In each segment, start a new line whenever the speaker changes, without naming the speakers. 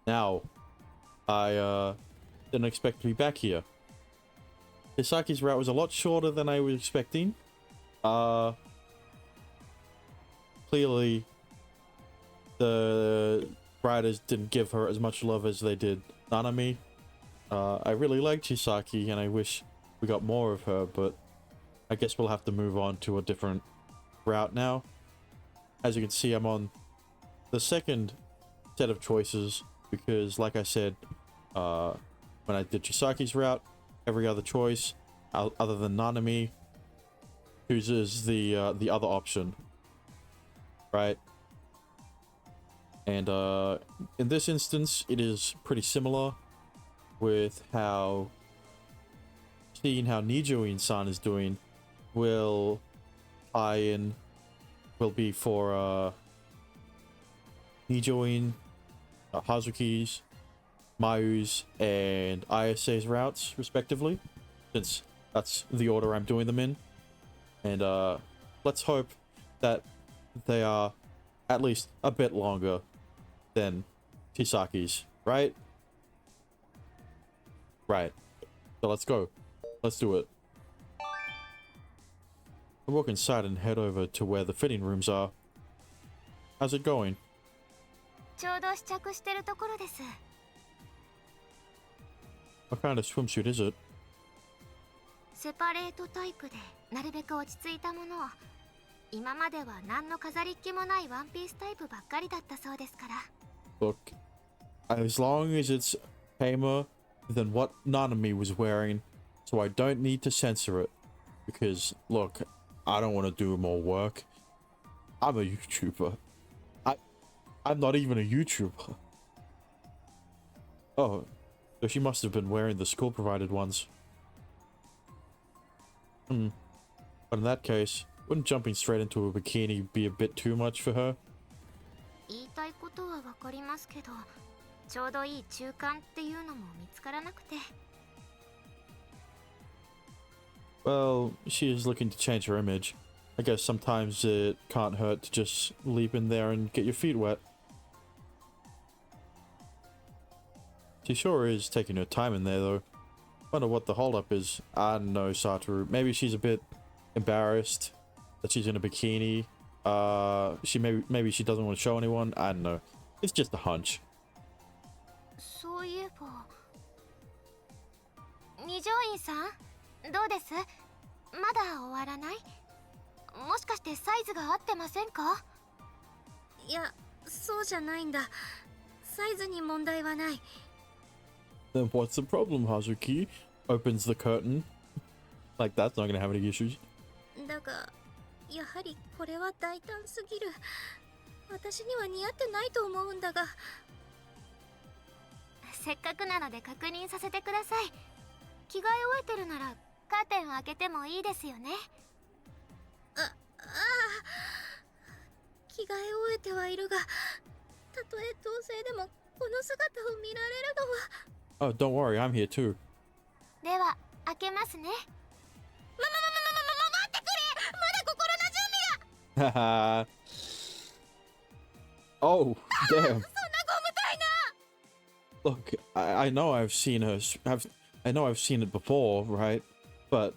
Now, I didn't expect to be back here. Hisaki's route was a lot shorter than I was expecting. Clearly, the writers didn't give her as much love as they did Nanami. I really liked Hisaki, and I wish we got more of her, but I guess we'll have to move on to a different route now. As you can see, I'm on the second set of choices because, like I said, when I did Chisaki's route, every other choice other than Nanami chooses the other option, right? And in this instance, it is pretty similar with how seeing how Nijoin-san is doing will be for Nijoin, Hazuki's, Mayu's, and Ayase's routes, respectively, since that's the order I'm doing them in. And let's hope that they are at least a bit longer than Chisaki's, right? Right. So let's go. Let's do it. I walk inside and head over to where the fitting rooms are. How's it going?
ちょうど試着してるところです。
What kind of swimsuit is it?
セパレートタイプでなるべく落ち着いたものを。今までは何の飾りっ気もないワンピースタイプばっかりだったそうですから。
Look, as long as it's tamer than what Nanami was wearing, so I don't need to censor it. Because, look, I don't want to do more work. I'm a YouTuber. I'm not even a YouTuber. Oh, so she must have been wearing the school-provided ones. But in that case, wouldn't jumping straight into a bikini be a bit too much for her?
言いたいことはわかりますけど、ちょうどいい中間っていうのも見つからなくて。
Well, she is looking to change her image. I guess sometimes it can't hurt to just leap in there and get your feet wet. She sure is taking her time in there, though. Wonder what the holdup is. I don't know, Satoru. Maybe she's a bit embarrassed that she's in a bikini. Maybe she doesn't want to show anyone. I don't know. It's just a hunch.
そういえば、二条院さん、どうです？まだ終わらない？もしかしてサイズが合ってませんか？いや、そうじゃないんだ。サイズに問題はない。
Then what's the problem, Hazuki? Opens the curtain. Like that's not gonna have any issues.
だが、やはりこれは大胆すぎる。私には似合ってないと思うんだが。せっかくなので確認させてください。着替え終えてるならカーテンを開けてもいいですよね。着替え終えてはいるが、たとえ同性でもこの姿を見られるのは。
Oh, don't worry, I'm here too.
では開けますね。待ってくれ。まだ心の準備が。
Haha. Oh, damn.
そんなゴムたいな。
Look, I know I've seen her. I know I've seen it before, right? But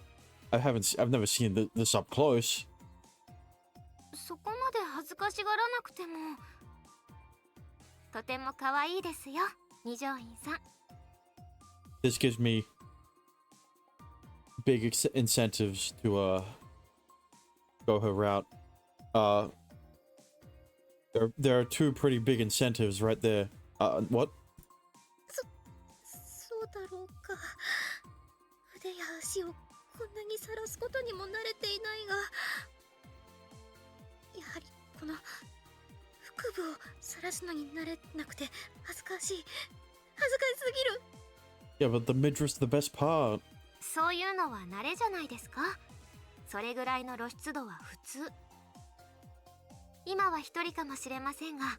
I've never seen this up close.
そこまで恥ずかしがらなくても。とても可愛いですよ、二条院さん。
This gives me big incentives to go her route. There are two pretty big incentives right there. What?
そうだろうか。腕や足をこんなにさらすことにも慣れていないが、やはりこの腹部をさらすのに慣れなくて恥ずかしい。恥ずかしすぎる。
Yeah, but the midriff's the best part.
そういうのは慣れじゃないですか。それぐらいの露出度は普通。今は一人かもしれませんが、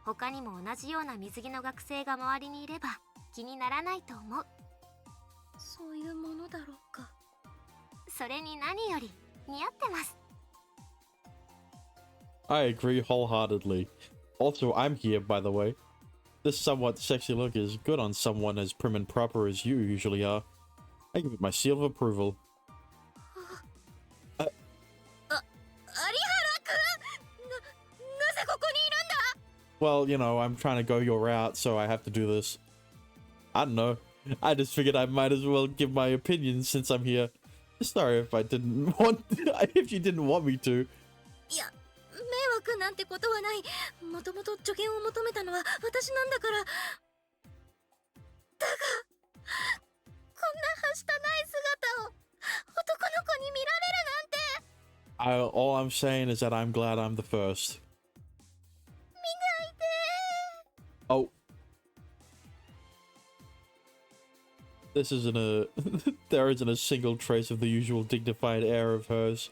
他にも同じような水着の学生が周りにいれば気にならないと思う。そういうものだろうか。それに何より似合ってます。
I agree wholeheartedly. Also, I'm here, by the way. This somewhat sexy look is good on someone as prim and proper as you usually are. I give it my seal of approval. Well, you know, I'm trying to go your route, so I have to do this. I don't know. I just figured I might as well give my opinion since I'm here. Sorry if I didn't want... if you didn't want me to.
いや、迷惑なんてことはない。もともと助言を求めたのは私なんだから。だが、こんなはしたない姿を男の子に見られるなんて。
All I'm saying is that I'm glad I'm the first.
磨いて。
Oh. This isn't a... there isn't a single trace of the usual dignified air of hers.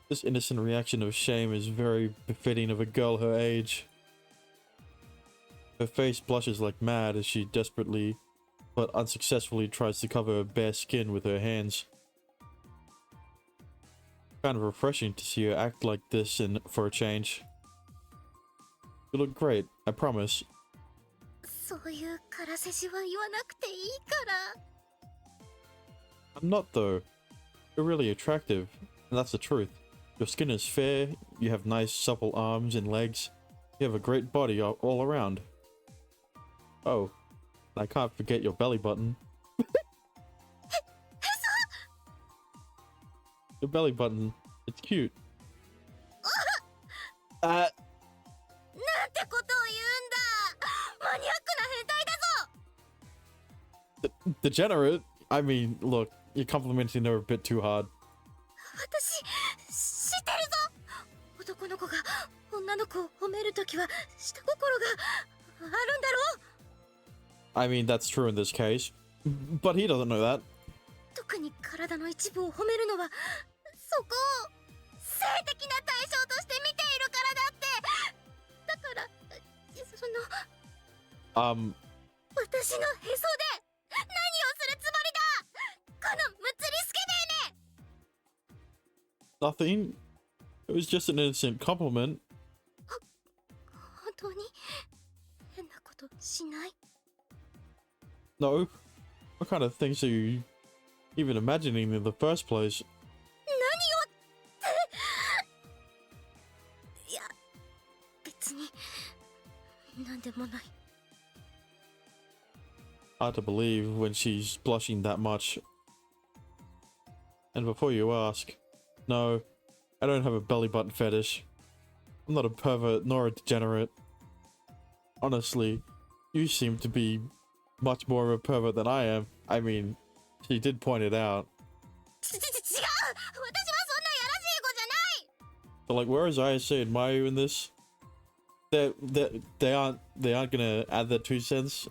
This innocent reaction of shame is very befitting of a girl her age. Her face blushes like mad as she desperately, but unsuccessfully tries to cover her bare skin with her hands. Kind of refreshing to see her act like this for a change. You look great, I promise.
そういうからせしは言わなくていいから。
I'm not though. You're really attractive, and that's the truth. Your skin is fair, you have nice supple arms and legs, you have a great body all around. Oh, and I can't forget your belly button. Your belly button, it's cute.
なんてことを言うんだ。マニアックな変態だぞ。
Degenerate? I mean, look, you're complimenting her a bit too hard.
私知ってるぞ。男の子が女の子を褒めるときは下心があるんだろう。
I mean, that's true in this case, but he doesn't know that.
特に体の一部を褒めるのはそこを性的な対象として見ているからだって。だからその私のへそで何をするつもりだ。このむつりスケベね。
Nothing. It was just an innocent compliment.
本当に変なことしない？
No. What kind of things are you even imagining in the first place?
何をって。いや、別に何でもない。
Hard to believe when she's blushing that much. And before you ask, no, I don't have a belly button fetish. I'm not a pervert nor a degenerate. Honestly, you seem to be much more of a pervert than I am. I mean, she did point it out.
違う。私はそんなやらしい子じゃない。
So like, where is ISA and Mayu in this? They aren't gonna add their 2 cents.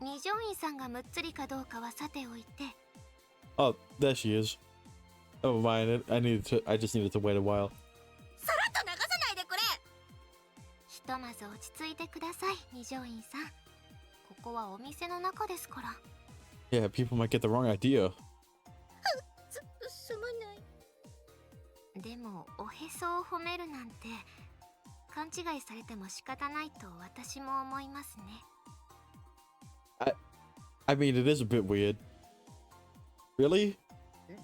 二条院さんがむっつりかどうかはさておいて。
Oh, there she is. Never mind. I just needed to wait a while.
さらっと流さないでくれ。ひとまず落ち着いてください、二条院さん。ここはお店の中ですから。
Yeah, people might get the wrong idea.
すまない。でもおへそを褒めるなんて勘違いされても仕方ないと私も思いますね。
I mean, it is a bit weird. Really?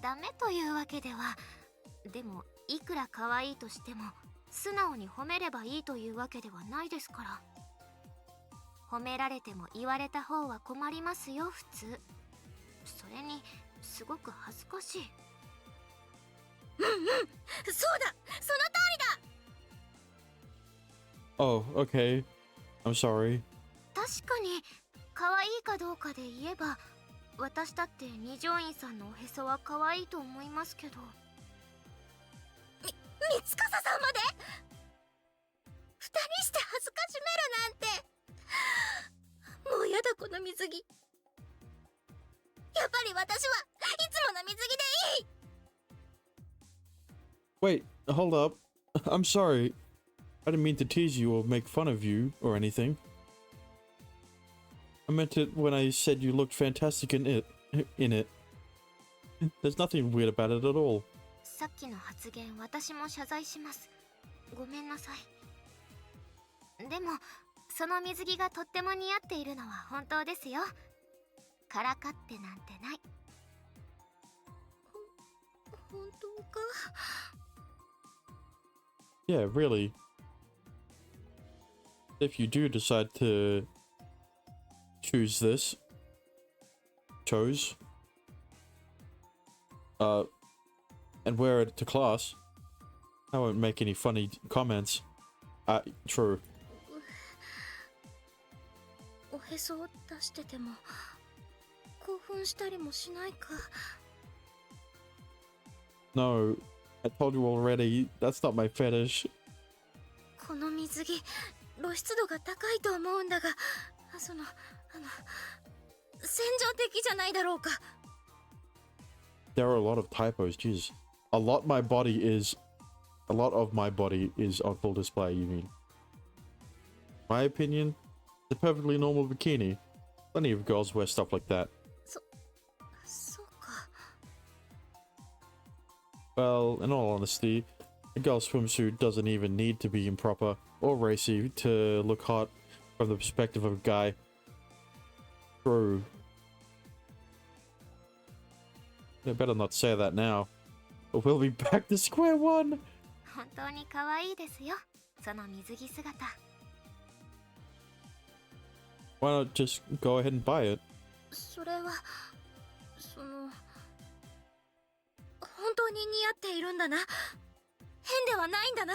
ダメというわけでは。でもいくら可愛いとしても素直に褒めればいいというわけではないですから。褒められても言われた方は困りますよ、普通。それにすごく恥ずかしい。そうだ、その通りだ。
Oh, okay. I'm sorry.
確かに可愛いかどうかで言えば私だって二条院さんのおへそは可愛いと思いますけど。三司さんまで二人して恥ずかしめるなんて。もうやだ、この水着。やっぱり私はいつもの水着でいい。
Wait, hold up. I'm sorry. I didn't mean to tease you or make fun of you or anything. I meant it when I said you looked fantastic in it. There's nothing weird about it at all.
さっきの発言、私も謝罪します。ごめんなさい。でもその水着がとっても似合っているのは本当ですよ。からかってなんてない。本当か？
Yeah, really. If you do decide to choose this, and wear it to class, I won't make any funny comments. True.
おへそを出してても興奮したりもしないか。
No, I told you already, that's not my fetish.
この水着露出度が高いと思うんだが、戦場的じゃないだろうか。
There are a lot of typos, jeez. A lot of my body is on full display, you mean? My opinion, it's a perfectly normal bikini. Plenty of girls wear stuff like that.
そうか。
Well, in all honesty, a girl's swimsuit doesn't even need to be improper or racy to look hot from the perspective of a guy. True. I better not say that now, or we'll be back to square one.
本当に可愛いですよ、その水着姿。
Why not just go ahead and buy it?
それは本当に似合っているんだな。変ではないんだな。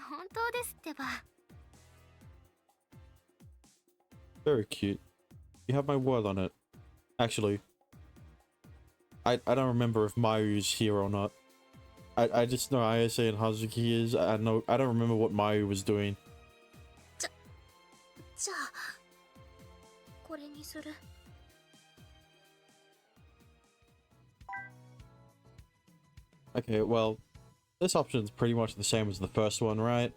本当ですってば。
Very cute. You have my word on it. Actually, I don't remember if Mayu's here or not. I just know Ayase and Hazuki is. I don't remember what Mayu was doing.
じゃあこれにする。
Okay, well, this option's pretty much the same as the first one, right?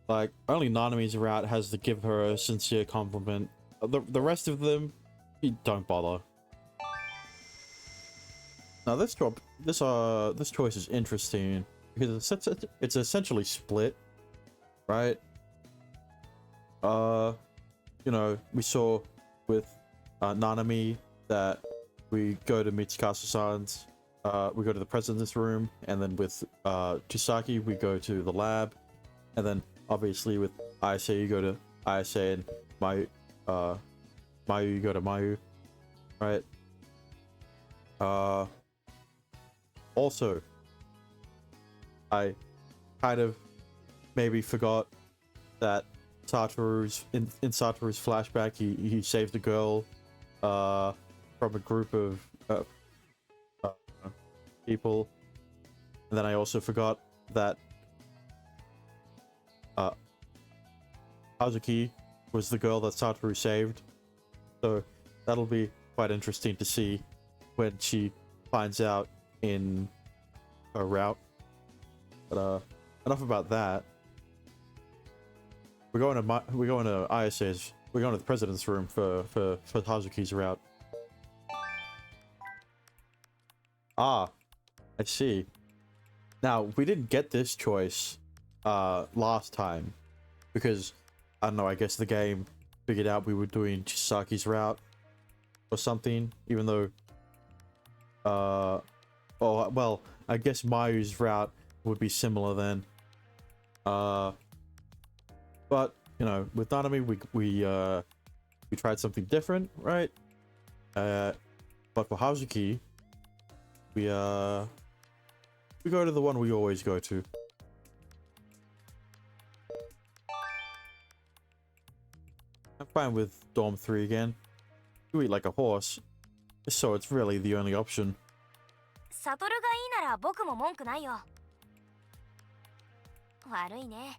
Like, only Nanami's route has to give her a sincere compliment. The rest of them, you don't bother. Now this choice is interesting because it's essentially split, right? You know, we saw with Nanami that we go to Mitsukasa-san's, we go to the president's room, and then with Chisaki we go to the lab, and then obviously with Ayase you go to Ayase, and Mayu you go to Mayu, right? Also, I kind of maybe forgot that Satoru's in Satoru's flashback he saved a girl from a group of people, and then I also forgot that Hazuki was the girl that Satoru saved, so that'll be quite interesting to see when she finds out in her route. But enough about that. We're going to Ayase's. We're going to the president's room for Hazuki's route. Ah, I see. Now we didn't get this choice last time because I don't know. I guess the game figured out we were doing Chisaki's route or something. Even though, oh well, I guess Mayu's route would be similar then. But you know, with Nanami, we tried something different, right? But for Hazuki, we go to the one we always go to. I'm fine with Dorm 3 again. You eat like a horse, so it's really the only option.
サトルがいいなら僕も文句ないよ。悪いね。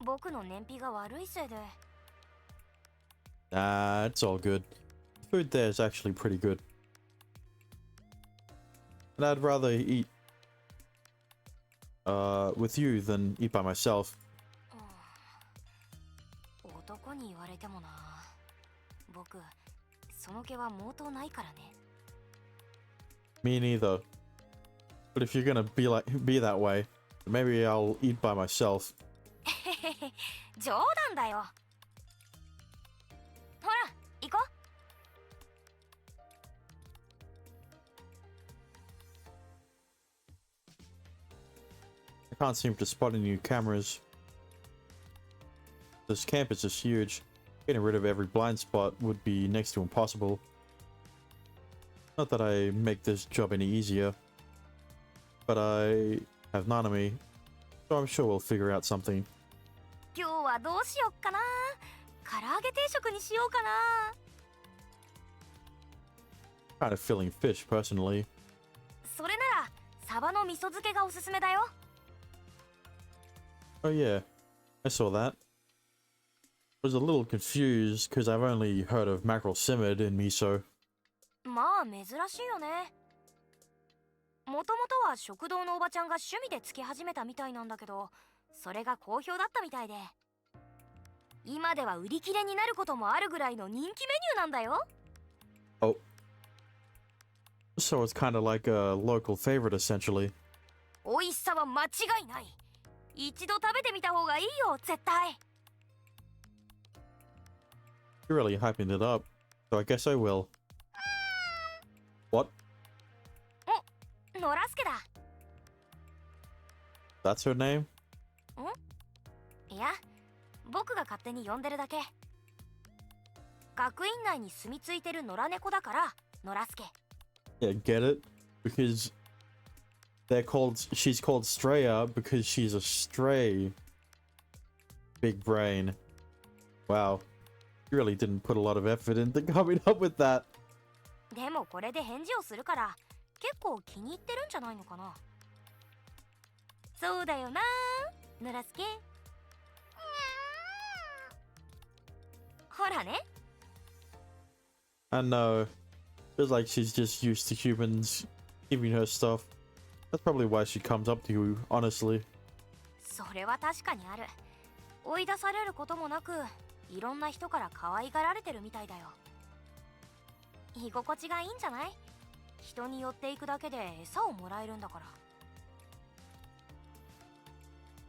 僕の燃費が悪いせいで。
Nah, it's all good. The food there is actually pretty good. And I'd rather eat with you than eat by myself.
男に言われてもな。僕、その気は毛頭ないからね。
Me neither. But if you're gonna be that way, maybe I'll eat by myself.
へへへ、冗談だよ。ほら、行こう。
I can't seem to spot any new cameras. This campus is huge. Getting rid of every blind spot would be next to impossible. Not that I make this job any easier, but I have Nanami, so I'm sure we'll figure out something.
今日はどうしよっかな。唐揚げ定食にしようかな。
Kind of feeling fish, personally.
それならサバの味噌漬けがおすすめだよ。
Oh yeah, I saw that. I was a little confused because I've only heard of mackerel simmered in miso.
まあ珍しいよね。もともとは食堂のおばちゃんが趣味でつけ始めたみたいなんだけど、それが好評だったみたいで、今では売り切れになることもあるぐらいの人気メニューなんだよ。
Oh. So it's kind of like a local favorite, essentially.
美味しさは間違いない。一度食べてみた方がいいよ、絶対。
You're really hyping it up, so I guess I will. What?
お、ノラスケだ。
That's her name?
いや、僕が勝手に呼んでるだけ。学院内に住み着いてる野良猫だからノラスケ。
Yeah, get it? Because she's called Straya because she's a stray. Big brain. Wow. You really didn't put a lot of effort into coming up with that.
でもこれで返事をするから結構気に入ってるんじゃないのかな。そうだよな、ノラスケ。ほらね。
I know. Feels like she's just used to humans giving her stuff. That's probably why she comes up to you, honestly.
それは確かにある。追い出されることもなく、いろんな人から可愛がられてるみたいだよ。居心地がいいんじゃない？人に寄っていくだけで餌をもらえるんだか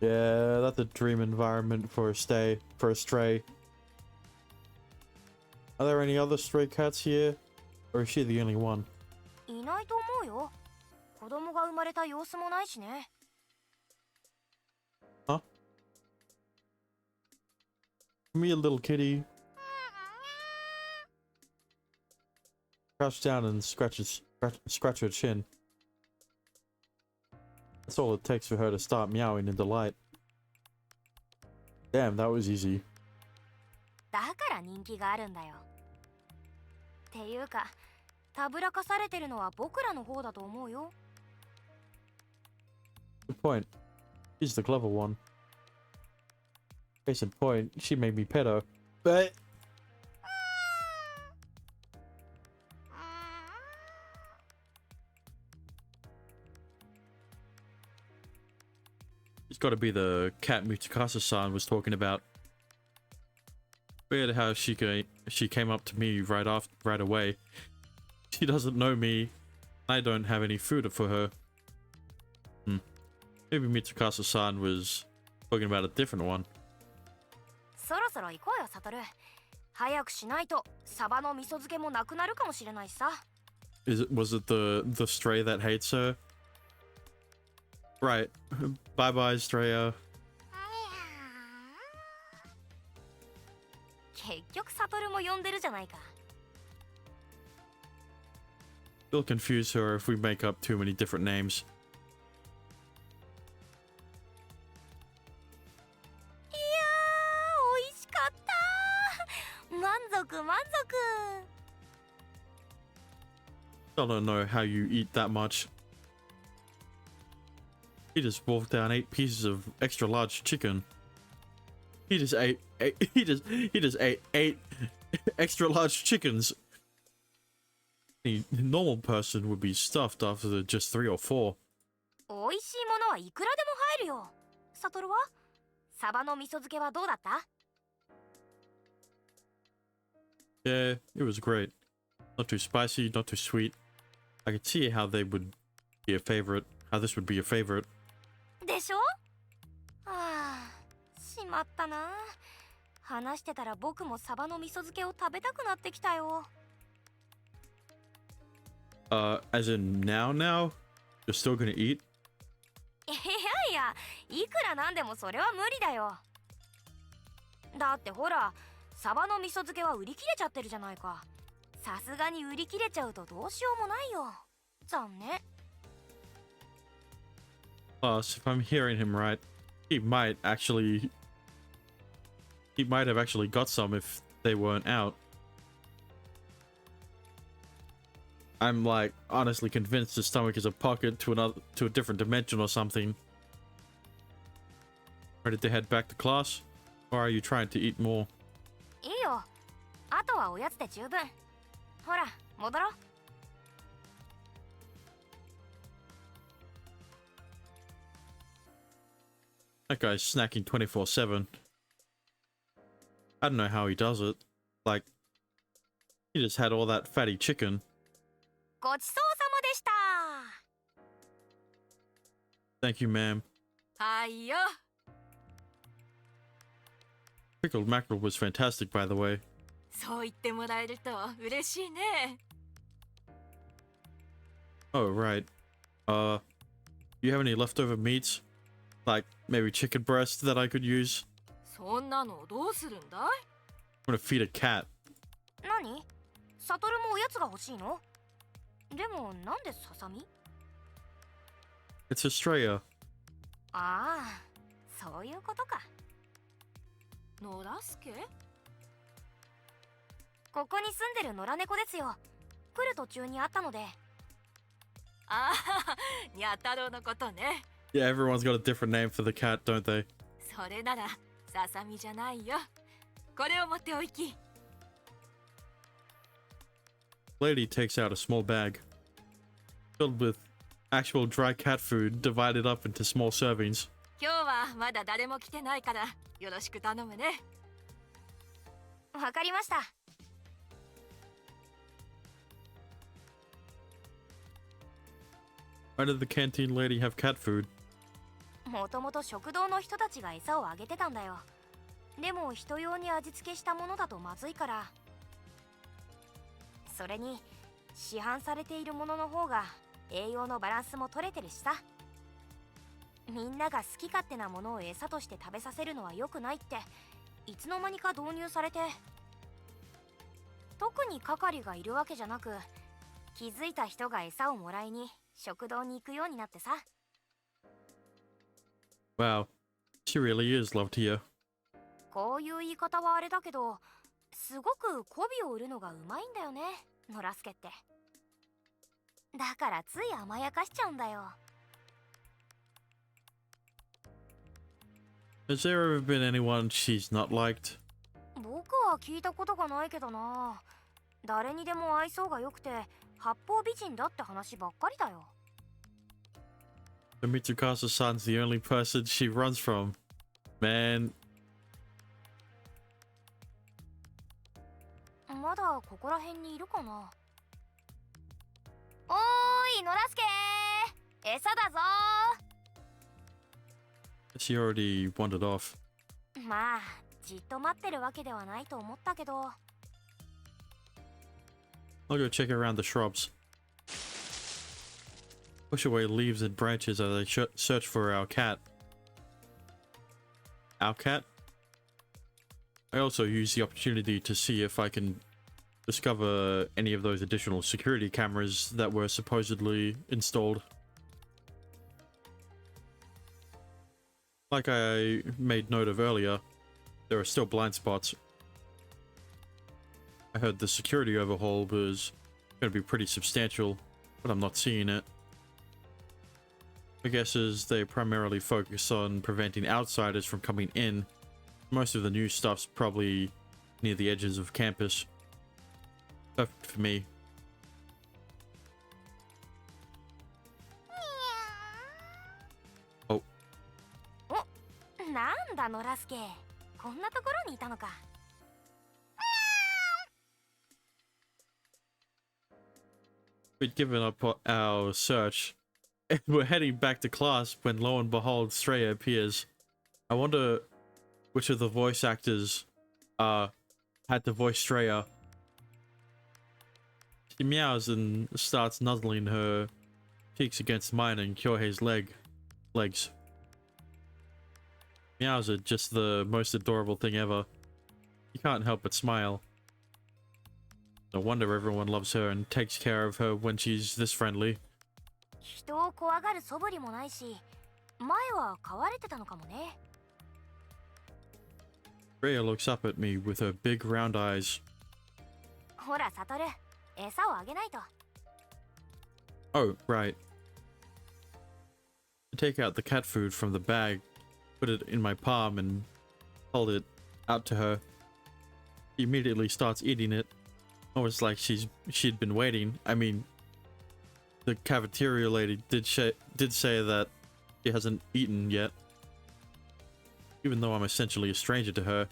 ら。
Yeah, that's a dream environment for a stray. Are there any other stray cats here? Or is she the only one?
いないと思うよ。子供が生まれた様子もないしね。
Huh? Me, a little kitty. Crouch down and scratch her chin. That's all it takes for her to start meowing in delight. Damn, that was easy.
だから人気があるんだよ。っていうか、たぶらかされてるのは僕らの方だと思うよ。
Good point. She's the clever one. Case in point, she made me pet her. But it's got to be the cat Mutakasa-san was talking about. Weird how she came up to me right away. She doesn't know me. I don't have any food for her. Maybe Mitsukasa-san was talking about a different one.
そろそろ行こうよ、サトル。早くしないとサバの味噌漬けもなくなるかもしれないしさ。
Was it the stray that hates her? Right. Bye bye, Straya.
結局サトルも呼んでるじゃないか。
It'll confuse her if we make up too many different names.
いやー、美味しかった。満足満足。
I don't know how you eat that much. He just wolfed down 8 pieces of extra large chicken. He just ate ate 8 extra large chickens. A normal person would be stuffed after just 3 or 4.
美味しいものはいくらでも入るよ。サトルは？サバの味噌漬けはどうだった？
Yeah, it was great. Not too spicy, not too sweet. I could see how they would be a favorite. How this would be a favorite.
でしょ？はあ、しまったな。話してたら僕もサバの味噌漬けを食べたくなってきたよ。
As in now? You're still gonna eat?
いや、いくらなんでもそれは無理だよ。だってほら、サバの味噌漬けは売り切れちゃってるじゃないか。さすがに売り切れちゃうとどうしようもないよ。残念。
Plus, if I'm hearing him right, he might have actually got some if they weren't out. I'm like honestly convinced his stomach is a pocket to a different dimension or something. Ready to head back to class? Or are you trying to eat more?
いいよ。あとはおやつで十分。ほら、戻ろう。
That guy's snacking 24/7. I don't know how he does it. Like, he just had all that fatty chicken.
ごちそうさまでした。
Thank you, ma'am.
はいよ。
Pickled mackerel was fantastic, by the way.
そう言ってもらえると嬉しいね。
Oh, right. You have any leftover meats? Like, maybe chicken breast that I could use?
そんなのどうするんだい？
I'm gonna feed a cat.
何？サトルもおやつが欲しいの？でもなんでささみ？
It's Estrella.
ああ、そういうことか。野良助？ここに住んでる野良猫ですよ。来る途中に会ったので。ああ、ニャ太郎のことね。
Yeah, everyone's got a different name for the cat, don't they?
それならささみじゃないよ。これを持っておいき。
Lady takes out a small bag filled with actual dry cat food divided up into small servings.
今日はまだ誰も来てないからよろしく頼むね。わかりました。
Why did the canteen lady have cat food?
もともと食堂の人たちが餌をあげてたんだよ。でも人用に味付けしたものだとまずいから。それに市販されているものの方が栄養のバランスも取れてるしさ。みんなが好き勝手なものを餌として食べさせるのは良くないっていつの間にか導入されて、特に係がいるわけじゃなく、気づいた人が餌をもらいに食堂に行くようになってさ。
Wow, she really is loved here.
こういう言い方はあれだけど、すごく媚びを売るのがうまいんだよね、ノラスケって。だからつい甘やかしちゃうんだよ。
Has there ever been anyone she's not liked?
僕は聞いたことがないけどな。誰にでも愛想が良くて八方美人だって話ばっかりだよ。
The Mitsukasa-san's the only person she runs from. Man.
まだここら辺にいるかな。おーい、ノラスケー、餌だぞー。
She already wandered off.
まあじっと待ってるわけではないと思ったけど。
I'll go check around the shrubs. Push away leaves and branches as I search for our cat. Our cat? I also use the opportunity to see if I can discover any of those additional security cameras that were supposedly installed. Like I made note of earlier, there are still blind spots. I heard the security overhaul was going to be pretty substantial, but I'm not seeing it. My guess is they primarily focus on preventing outsiders from coming in. Most of the new stuff's probably near the edges of campus. Perfect for me. お、
なんだノラスケ、こんなところにいたのか。
We'd given up our search and we're heading back to class when lo and behold Straya appears. I wonder which of the voice actors had to voice Straya. She meows and starts nuzzling her cheeks against mine and Kyohei's legs. Meows are just the most adorable thing ever. You can't help but smile. No wonder everyone loves her and takes care of her when she's this friendly.
人を怖がる素振りもないし、前は飼われてたのかもね。
Rhea looks up at me with her big round eyes.
ほら、サトル、餌をあげないと。
Oh, right. I take out the cat food from the bag, put it in my palm, and hold it out to her. She immediately starts eating it. Almost like she'd been waiting. I mean, the cafeteria lady did say that she hasn't eaten yet. Even though I'm essentially a stranger to her,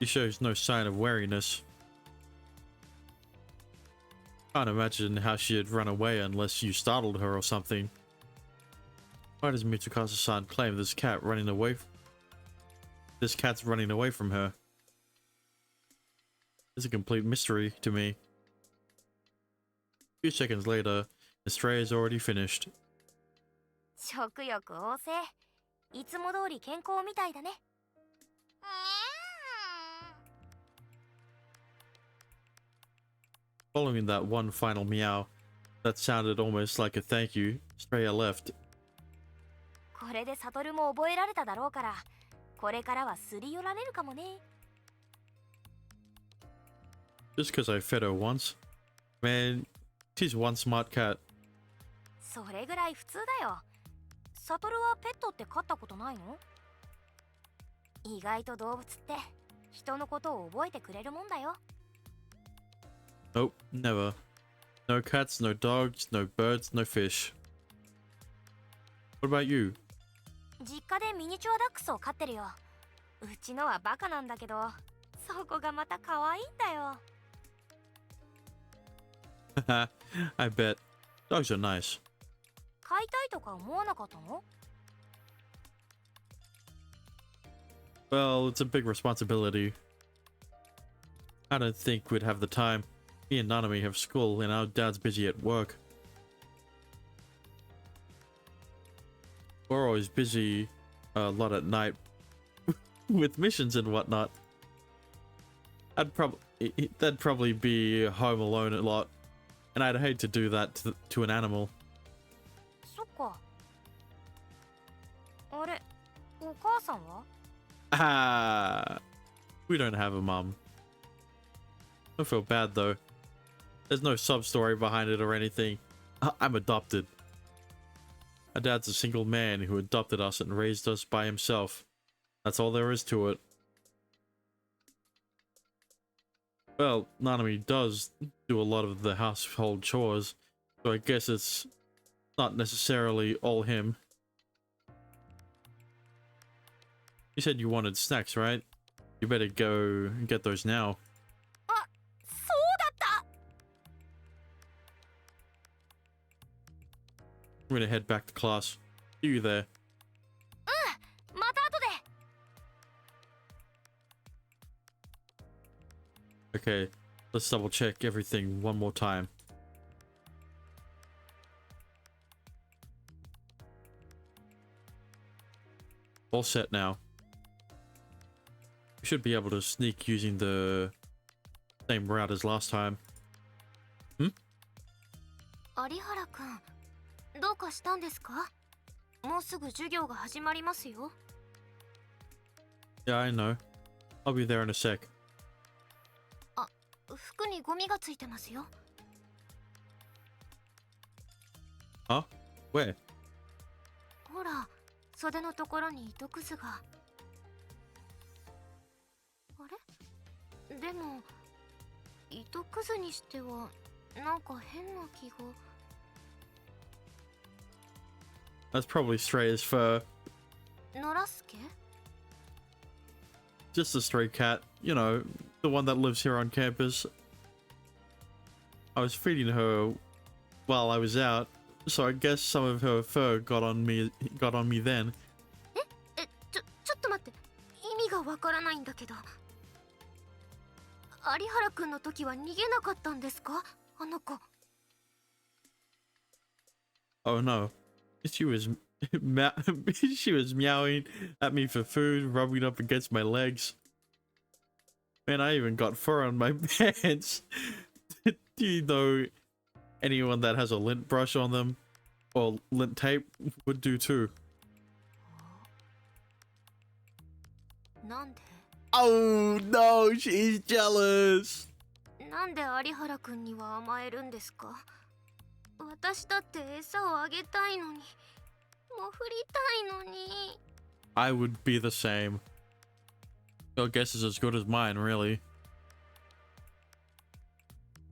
she shows no sign of wariness. Can't imagine how she'd run away unless you startled her or something. Why does Mitsukasa-san claim this cat's running away from her? It's a complete mystery to me. A few seconds later, the tray is already finished.
食欲旺盛。いつも通り健康みたいだね。
Following that one final meow, that sounded almost like a thank you, Straya left.
これでサトルも覚えられただろうから、これからはすり寄られるかもね。
Just because I fed her once? Man, she's one smart cat.
それぐらい普通だよ。サトルはペットって飼ったことないの？意外と動物って人のことを覚えてくれるもんだよ。
Nope, never. No cats, no dogs, no birds, no fish. What about you?
実家でミニチュアダックスを飼ってるよ。うちのはバカなんだけど、そこがまた可愛いんだよ。
Haha, I bet. Dogs are nice.
飼いたいとか思わなかったの？
Well, it's a big responsibility. I don't think we'd have the time. Me and Nanami have school and our dad's busy at work. We're always busy a lot at night with missions and whatnot. That'd probably be home alone a lot, and I'd hate to do that to an animal.
そっか。あれ、お母さんは？
Ah, we don't have a mum. I feel bad though. There's no sub story behind it or anything. I'm adopted. My dad's a single man who adopted us and raised us by himself. That's all there is to it. Well, Nanami does do a lot of the household chores, so I guess it's not necessarily all him. You said you wanted snacks, right? You better go get those now.
あ、そうだった。
I'm gonna head back to class. See you there.
また後で。
Okay, let's double check everything one more time. All set now. We should be able to sneak using the same route as last time. Hmm?
有原くん、どうかしたんですか？もうすぐ授業が始まりますよ。
Yeah, I know. I'll be there in a sec.
あ、服にゴミがついてますよ。
Huh? Where?
ほら、袖のところに糸くずが。あれ？でも、糸くずにしてはなんか変な気が。
That's probably Straya's fur.
ノラスケ？
Just a stray cat. You know, the one that lives here on campus. I was feeding her while I was out, so I guess some of her fur got on me then.
ちょっと待って。意味がわからないんだけど。だけど、有原くんの時は逃げなかったんですか、あの子。
Oh no. She was she was meowing at me for food, rubbing up against my legs. Man, I even got fur on my pants. Do you know anyone that has a lint brush on them? Or lint tape would do too.
なんで
Oh no, she's jealous.
なんで有原くんには甘えるんですか。私だって餌をあげたいのに、もう振りたいのに。
I would be the same. Your guess is as good as mine, really.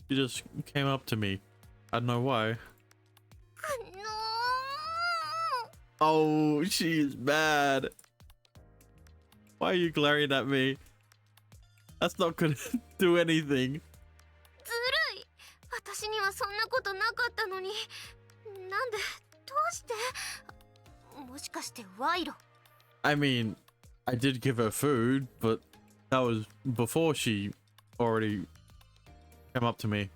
She just came up to me. I don't know why.
No.
Oh, she's mad. Why are you glaring at me? That's not gonna do anything.
ずるい。私にはそんなことなかったのに。なんで、どうして。もしかして賄賂。
I mean, I did give her food, but that was before she already came up to me.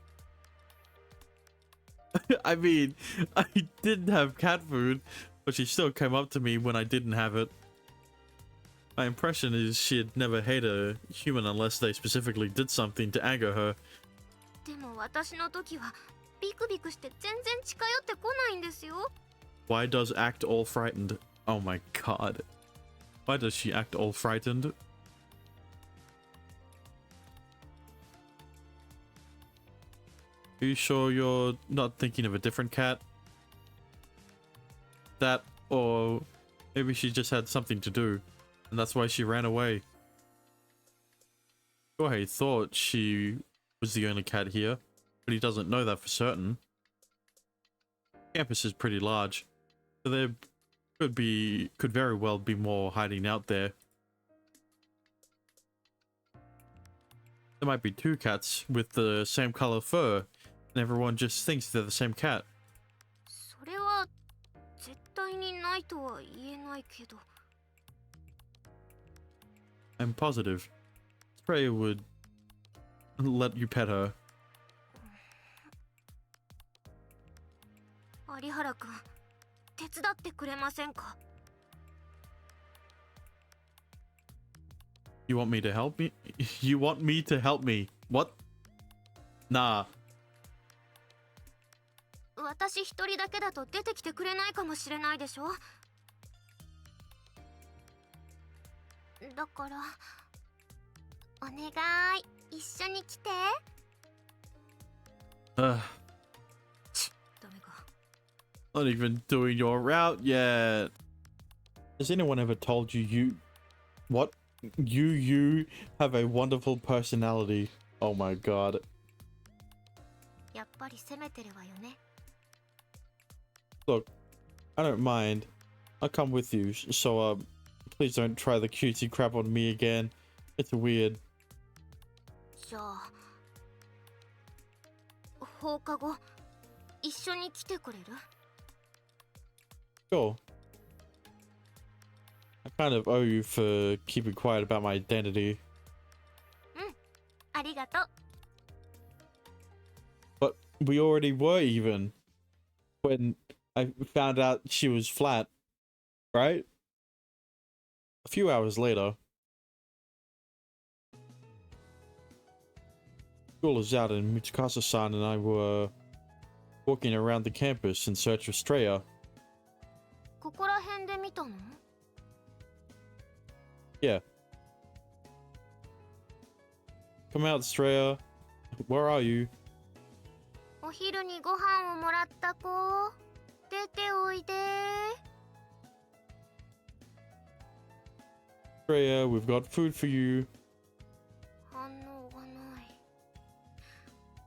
I mean, I didn't have cat food, but she still came up to me when I didn't have it. My impression is she'd never hate a human unless they specifically did something to anger her.
でも私の時はビクビクして全然近寄ってこないんですよ。
Why does act all frightened? Oh my god. Why does she act all frightened? Are you sure you're not thinking of a different cat? That, or maybe she just had something to do, and that's why she ran away. Shohei thought she was the only cat here, but he doesn't know that for certain. Campus is pretty large, so there could very well be more hiding out there. There might be two cats with the same color fur, and everyone just thinks they're the same cat.
それは絶対にないとは言えないけど。
I'm positive. Freya would let you pet her.
有原くん、手伝ってくれませんか。
You want me to help me? You want me to help me? What? Nah.
私一人だけだと出てきてくれないかもしれないでしょ。だからお願い、一緒に来て。ち、ダメか。
Not even doing your route yet. Has anyone ever told you what? You have a wonderful personality. Oh my god.
やっぱり責めてるわよね。
Look, I don't mind. I'll come with you, so please don't try the cutesy crap on me again. It's weird.
じゃあ放課後一緒に来てくれる？
Sure. I kind of owe you for keeping quiet about my identity.
ありがとう。
But we already were even when I found out she was flat, right? A few hours later. School is out and Mitsukasa-san and I were walking around the campus in search of Straya.
ここら辺で見たの？
Yeah. Come out, Straya. Where are you?
お昼にご飯をもらった子、出ておいで。
Straya, we've got food for you.
反応がない。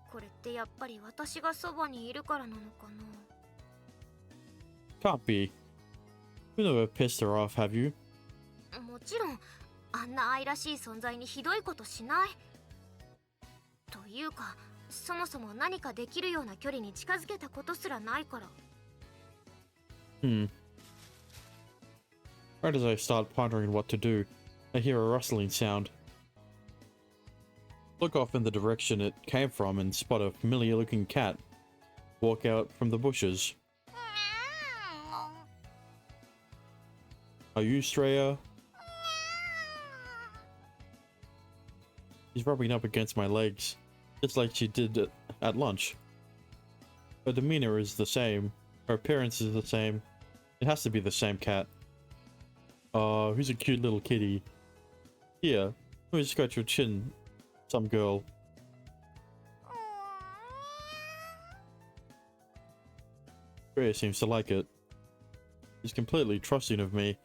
これってやっぱり私がそばにいるからなのかな。
Can't be. You never pissed her off, have you?
もちろんあんな愛らしい存在にひどいことしない。というかそもそも何かできるような距離に近づけたことすらないから。
Right as I start pondering what to do, I hear a rustling sound. Look off in the direction it came from and spot a familiar looking cat walk out from the bushes. Are you Straya? She's rubbing up against my legs, just like she did at lunch. Her demeanor is the same. Her appearance is the same. It has to be the same cat. Oh, who's a cute little kitty? Here, let me scratch your chin, some girl. Freya seems to like it. She's completely trusting of me.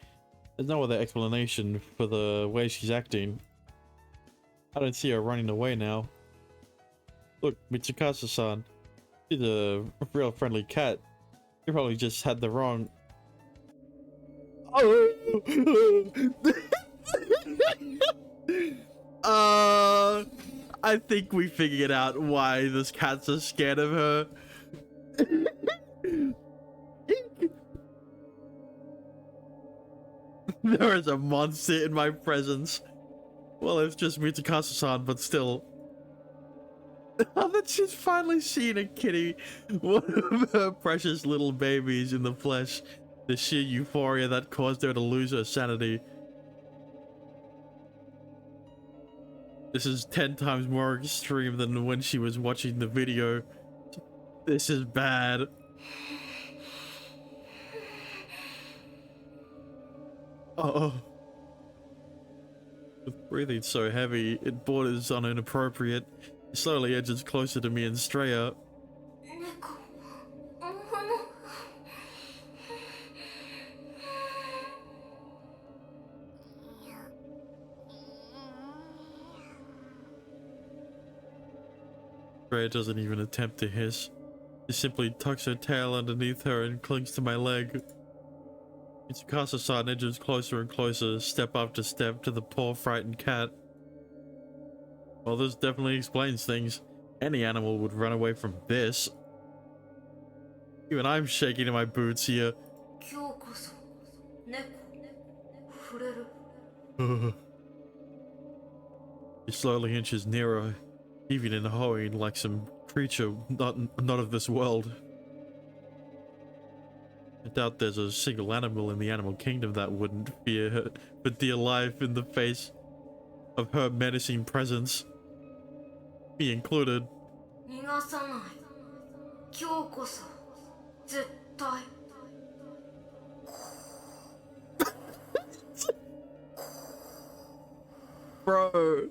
There's no other explanation for the way she's acting. I don't see her running away now. Look, Mitsukasa-san. She's a real friendly cat. You probably just had the wrong... I think we figured out why this cat's so scared of her. There is a monster in my presence. Well, it's just Mitsukasa-san, but still. Now that she's finally seen a kitty, one of her precious little babies in the flesh, the sheer euphoria that caused her to lose her sanity. This is 10 times more extreme than when she was watching the video. This is bad. Oh. With breathing so heavy, it borders on inappropriate. It slowly edges closer to me and Straya. Straya doesn't even attempt to hiss. She simply tucks her tail underneath her and clings to my leg. Mitsukasa-san edges closer and closer, step after step, to the poor frightened cat. Well, this definitely explains things. Any animal would run away from this. Even I'm shaking in my boots here. He slowly inches nearer, heaving and hoeing like some creature not of this world. I doubt there's a single animal in the animal kingdom that wouldn't fear her for dear life in the face of her menacing presence. Me included. Bro.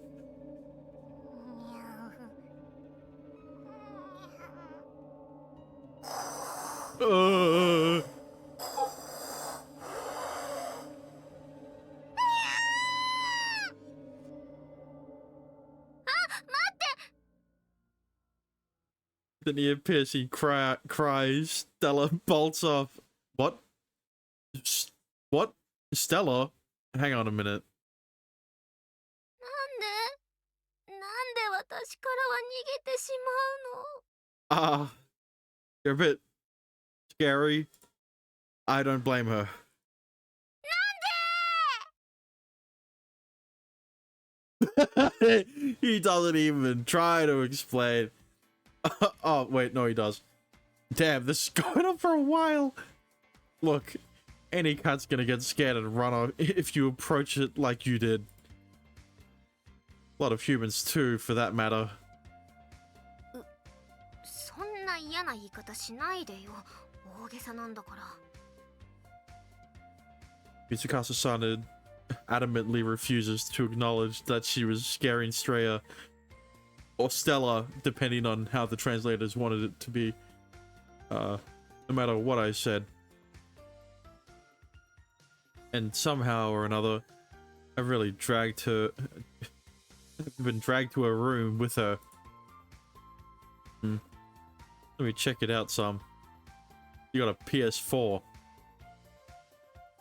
Then he piercing cries. Stella bolts off. What? What? Stella? Hang on a minute. You're a bit scary. I don't blame her. He doesn't even try to explain. Oh, wait, no, he does. Damn, this is going on for a while. Look, any cat's gonna get scared and run off if you approach it like you did. A lot of humans too, for that matter. Mitsukasa-san adamantly refuses to acknowledge that she was scaring Straya. Or Stella, depending on how the translators wanted it to be. No matter what I said. And somehow or another, I've really dragged her... been dragged to a room with her. Let me check it out some. You got a PS4.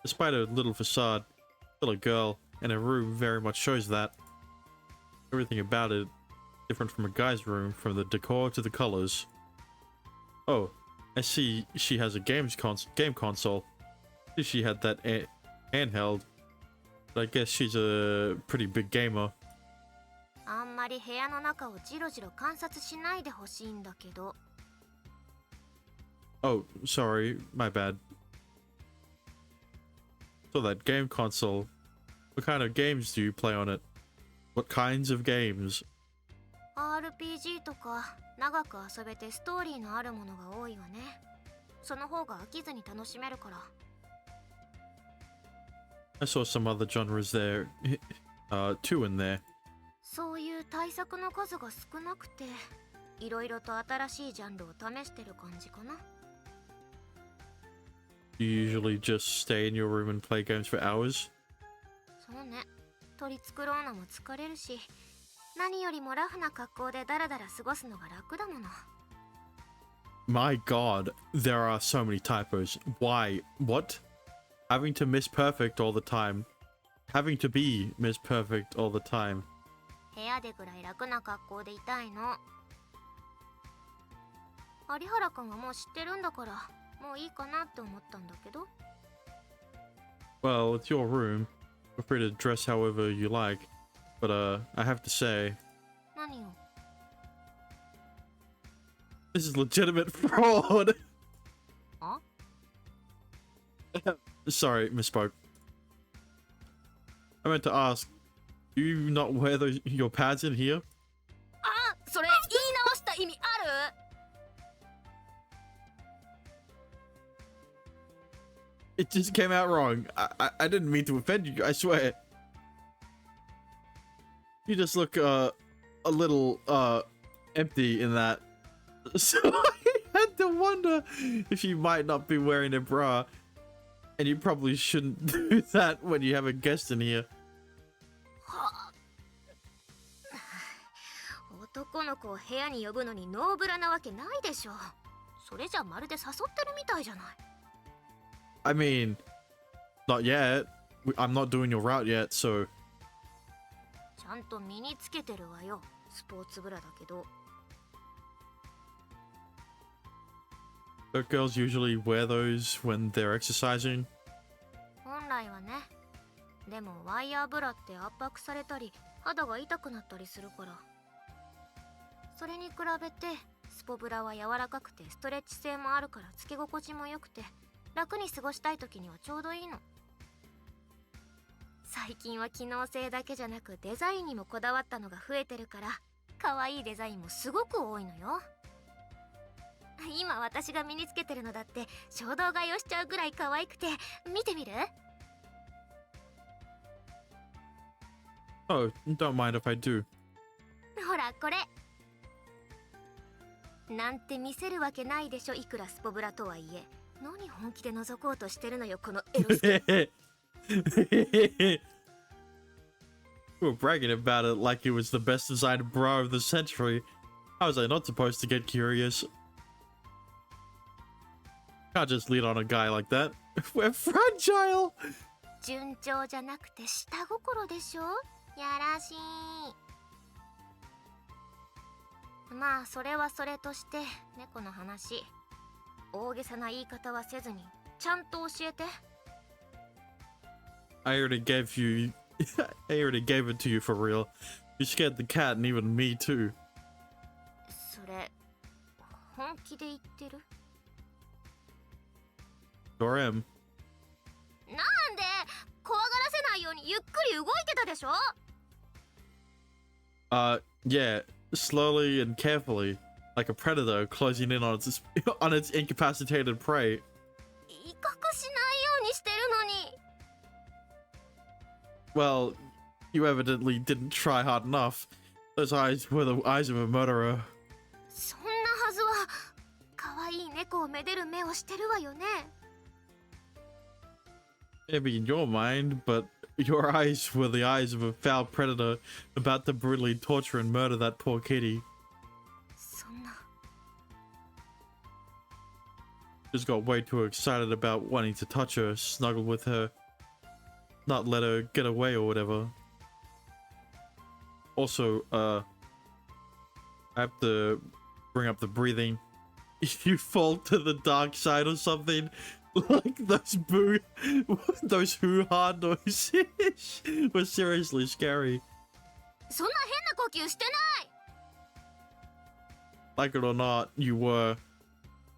Despite her little facade, still a girl, and her room very much shows that. Everything about it different from a guy's room, from the decor to the colors. Oh, I see she has a game console. She had that handheld, but I guess she's a pretty big gamer.
あんまり部屋の中をじろじろ観察しないでほしいんだけど。
Oh, sorry, my bad. So that game console, what kind of games do you play on it? What kinds of games?
RPG とか長く遊べてストーリーのあるものが多いわね。その方が飽きずに楽しめるから。
I saw some other genres there, too in there.
そういう対策の数が少なくて、いろいろと新しいジャンルを試してる感じかな。
You usually just stay in your room and play games for hours?
そうね。取り繕うのも疲れるし、何よりもラフな格好でダラダラ過ごすのが楽だもの。
My god, there are so many typos. Why? What? Having to miss perfect all the time. Having to be miss perfect all the time.
部屋でぐらい楽な格好でいたいの。有原君はもう知ってるんだから、もういいかなって思ったんだけど。
Well, it's your room. Feel free to dress however you like. But, I have to say...
何を？
This is legitimate fraud!
あ？
Sorry, misspoke. I meant to ask, do you not wear your pads in here?
あ、それ言い直した意味ある？
It just came out wrong. I didn't mean to offend you, I swear. You just look, a little, empty in that. So I had to wonder if you might not be wearing a bra. And you probably shouldn't do that when you have a guest in here.
男の子を部屋に呼ぶのにノーブラなわけないでしょ。それじゃまるで誘ってるみたいじゃない。
I mean, not yet. I'm not doing your route yet, so...
ちゃんと身につけてるわよ。スポーツブラだけど。
Don't girls usually wear those when they're exercising?
本来はね。でもワイヤーブラって圧迫されたり肌が痛くなったりするから。それに比べてスポブラは柔らかくてストレッチ性もあるからつけ心地も良くて楽に過ごしたい時にはちょうどいいの。最近は機能性だけじゃなくデザインにもこだわったのが増えてるから、可愛いデザインもすごく多いのよ。今私が身につけてるのだって衝動買いをしちゃうぐらい可愛くて、見てみる？
Oh, don't mind if I do.
ほらこれ。なんて見せるわけないでしょ、いくらスポブラとはいえ。何本気で覗こうとしてるのよ、このエロスケ。
We were bragging about it like it was the best designed bra of the century. How was I not supposed to get curious? Can't just lean on a guy like that. We're fragile!
順調じゃなくて下心でしょ、やらしい。まあそれはそれとして猫の話、大げさな言い方はせずにちゃんと教えて。
I already gave you... I already gave it to you for real. You scared the cat and even me too.
それ本気で言ってる？
Sure am.
なんで怖がらせないようにゆっくり動いてたでしょ？
Yeah, slowly and carefully, like a predator closing in on its on its incapacitated prey.
威嚇しないようにしてるのに。
Well, you evidently didn't try hard enough. Those eyes were the eyes of a murderer.
そんなはずは。可愛い猫をめでる目をしてるわよね。
Maybe in your mind, but your eyes were the eyes of a foul predator about to brutally torture and murder that poor kitty.
そんな。
Just got way too excited about wanting to touch her, snuggle with her, not let her get away or whatever. Also, I have to bring up the breathing. If you fall to the dark side or something, like those hoo-ha noises were seriously scary.
そんな変な呼吸してない。
Like it or not, you were.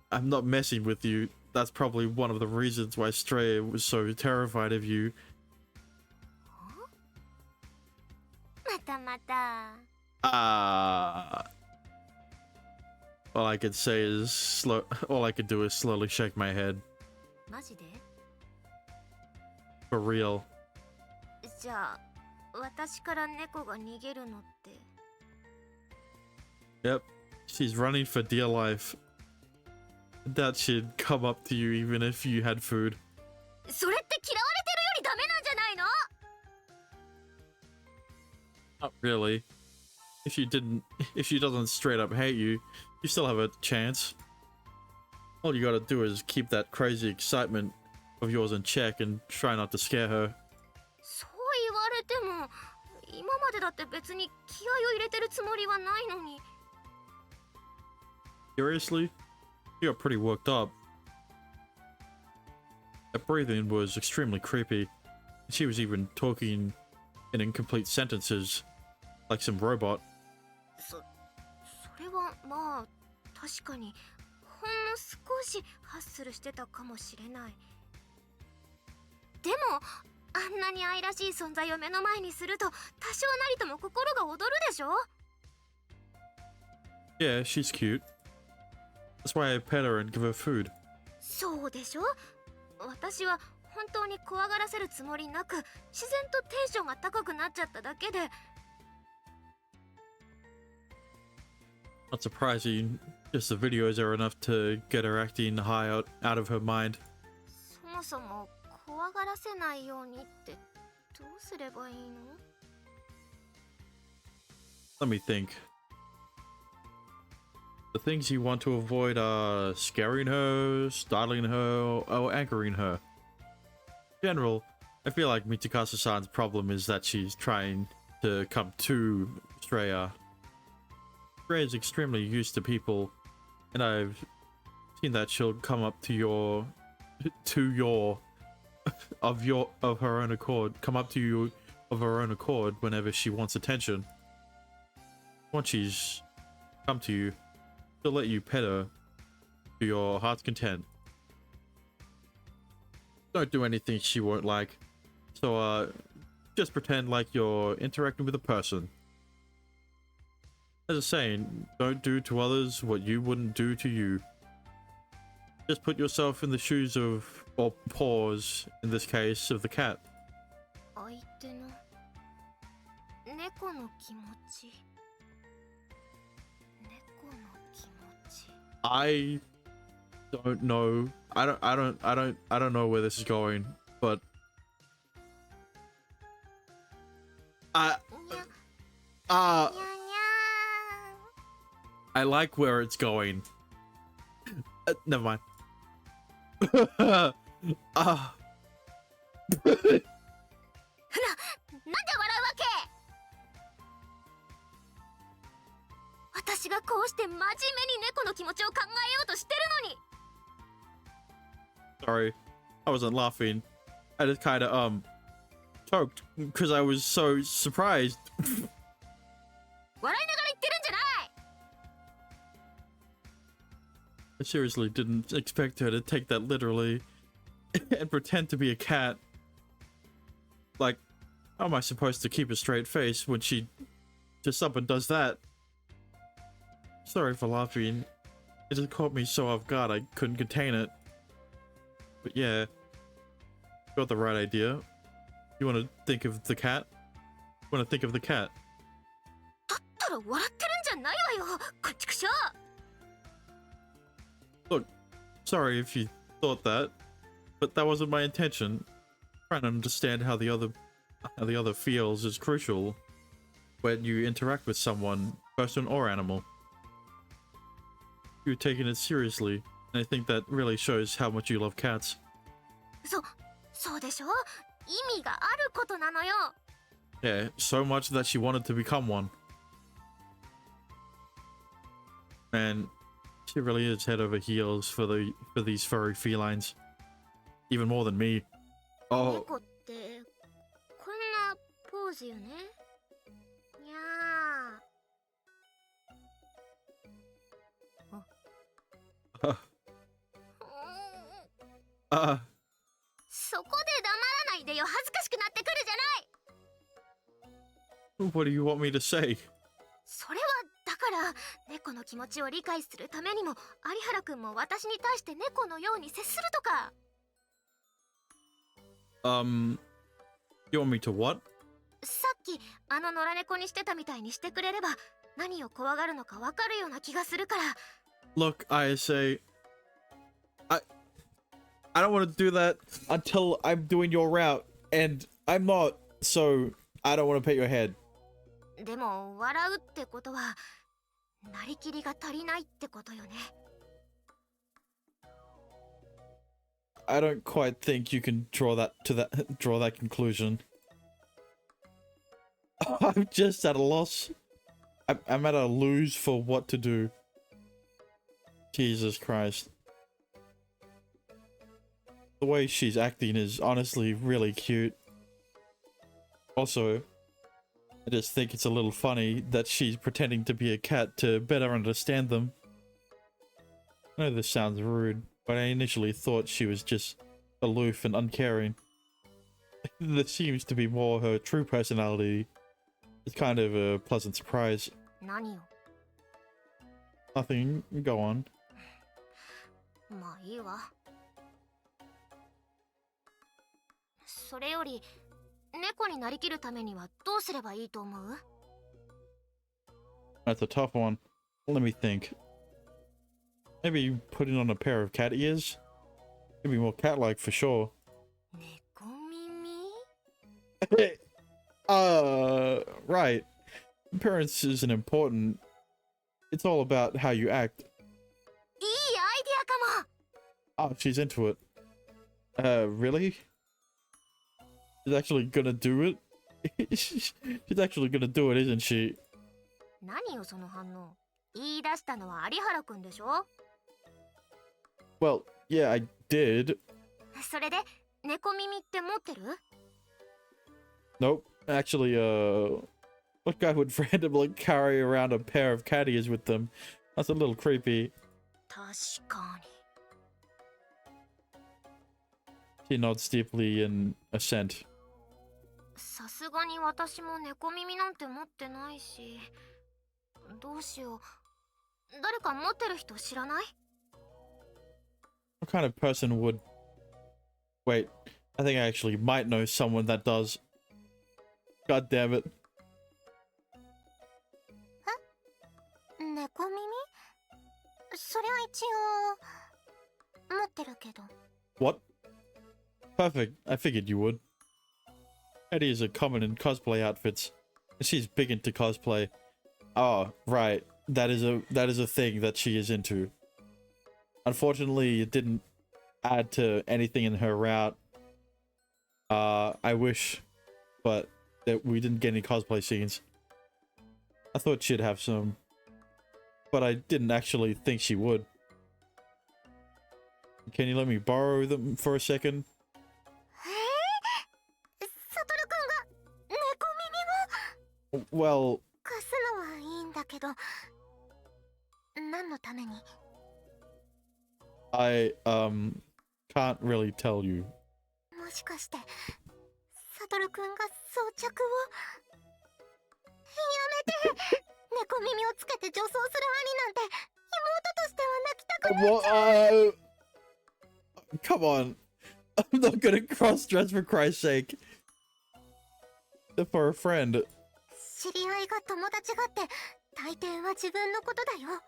I'm not messing with you. That's probably one of the reasons why Stray was so terrified of you.
またまた。
All I could say is all I could do is slowly shake my head.
マジで？
For real.
じゃあ私から猫が逃げるのって。
Yep, she's running for dear life. That should come up to you even if you had food.
それって嫌われてるよりダメなんじゃないの？
Not really. If she doesn't straight up hate you, you still have a chance. All you gotta do is keep that crazy excitement of yours in check and try not to scare her.
そう言われても今までだって別に気合を入れてるつもりはないのに。
Seriously? You got pretty worked up. That breathing was extremely creepy. She was even talking in incomplete sentences, like some robot.
それはまあ確かにほんの少しハッスルしてたかもしれない。でもあんなに愛らしい存在を目の前にすると多少なりとも心が躍るでしょ？
Yeah, she's cute. That's why I pet her and give her food.
そうでしょ？私は本当に怖がらせるつもりなく自然とテンションが高くなっちゃっただけで。
Not surprising, just the videos are enough to get her acting high out of her mind.
そもそも怖がらせないようにってどうすればいいの？
Let me think. The things you want to avoid are scaring her, startling her, or angering her. In general, I feel like Mitsukasa-san's problem is that she's trying to come to Freya. Freya is extremely used to people, and I've seen that she'll come up to of her own accord, come up to you of her own accord whenever she wants attention. Once she's come to you, she'll let you pet her to your heart's content. Don't do anything she won't like. So, just pretend like you're interacting with a person. As a saying, don't do to others what you wouldn't do to you. Just put yourself in the shoes of, or paws, in this case, of the cat.
相手の猫の気持ち。猫の気持ち。
I don't know. I don't know where this is going, but I like where it's going. Never mind.
私がこうして真面目に猫の気持ちを考えようとしてるのに。
Sorry, I wasn't laughing. I just kind of choked because I was so surprised.
笑いながら言ってるんじゃない。
I seriously didn't expect her to take that literally and pretend to be a cat. Like, how am I supposed to keep a straight face when she just up and does that? Sorry for laughing. It just caught me so off guard I couldn't contain it. But yeah, got the right idea. You want to think of the cat? Want to think of the cat?
だったら笑ってるんじゃないわよ。こっちくしょ。
Look, sorry if you thought that, but that wasn't my intention. Trying to understand how the other feels is crucial when you interact with someone, person or animal. You're taking it seriously, and I think that really shows how much you love cats.
そうでしょ。意味があることなのよ。
Yeah, so much that she wanted to become one. Man, she really is head over heels for these furry felines. Even more than me. Oh.
猫ってこんなポーズよね。にゃそこで黙らないでよ。恥ずかしくなってくるじゃない。
What do you want me to say?
それはだから猫の気持ちを理解するためにも有原くんも私に対して猫のように接するとか。
You want me to what?
さっきあの野良猫にしてたみたいにしてくれれば何を怖がるのかわかるような気がするから。
Look, I say, I don't want to do that until I'm doing your route, and I'm not, so I don't want to pet your head.
でも笑うってことはなりきりが足りないってことよね。
I don't quite think you can draw that conclusion. I'm just at a loss. I'm at a lose for what to do. Jesus Christ. The way she's acting is honestly really cute. Also, I just think it's a little funny that she's pretending to be a cat to better understand them. I know this sounds rude, but I initially thought she was just aloof and uncaring. This seems to be more her true personality. It's kind of a pleasant surprise.
何よ。
Nothing, go on.
まあいいわ。それより猫になりきるためにはどうすればいいと思う？
That's a tough one. Let me think. Maybe putting on a pair of cat ears? It'd be more cat-like for sure.
猫耳？
Right. Appearance isn't important. It's all about how you act.
いいアイディアかも。
Oh, she's into it. Really? She's actually gonna do it? She's actually gonna do it, isn't she?
何よその反応。言い出したのは有原くんでしょ。
Well, yeah, I did.
それで猫耳って持ってる？
Nope. Actually, what guy would randomly carry around a pair of cat ears with them? That's a little creepy.
確かに。
She nods deeply in assent.
さすがに私も猫耳なんて持ってないし、どうしよう。誰か持ってる人知らない？
What kind of person would... Wait, I think I actually might know someone that does. God damn it.
猫耳？それは一応持ってるけど。
What? Perfect. I figured you would. Cat ears are common in cosplay outfits. She's big into cosplay. Oh, right. That is a thing that she is into. Unfortunately, it didn't add to anything in her route. I wish, but that we didn't get any cosplay scenes. I thought she'd have some, but I didn't actually think she would. Can you let me borrow them for a second?
サトルくんが猫耳を
Well,
貸すのはいいんだけど、何のために？
I can't really tell you.
もしかしてサトルくんが装着を？やめて。猫耳をつけて女装する兄なんて妹としては泣きたくなっちゃう。
Come on. I'm not gonna cross-dress for Christ's sake. For a friend.
知り合いが友達がって大抵は自分のことだよ。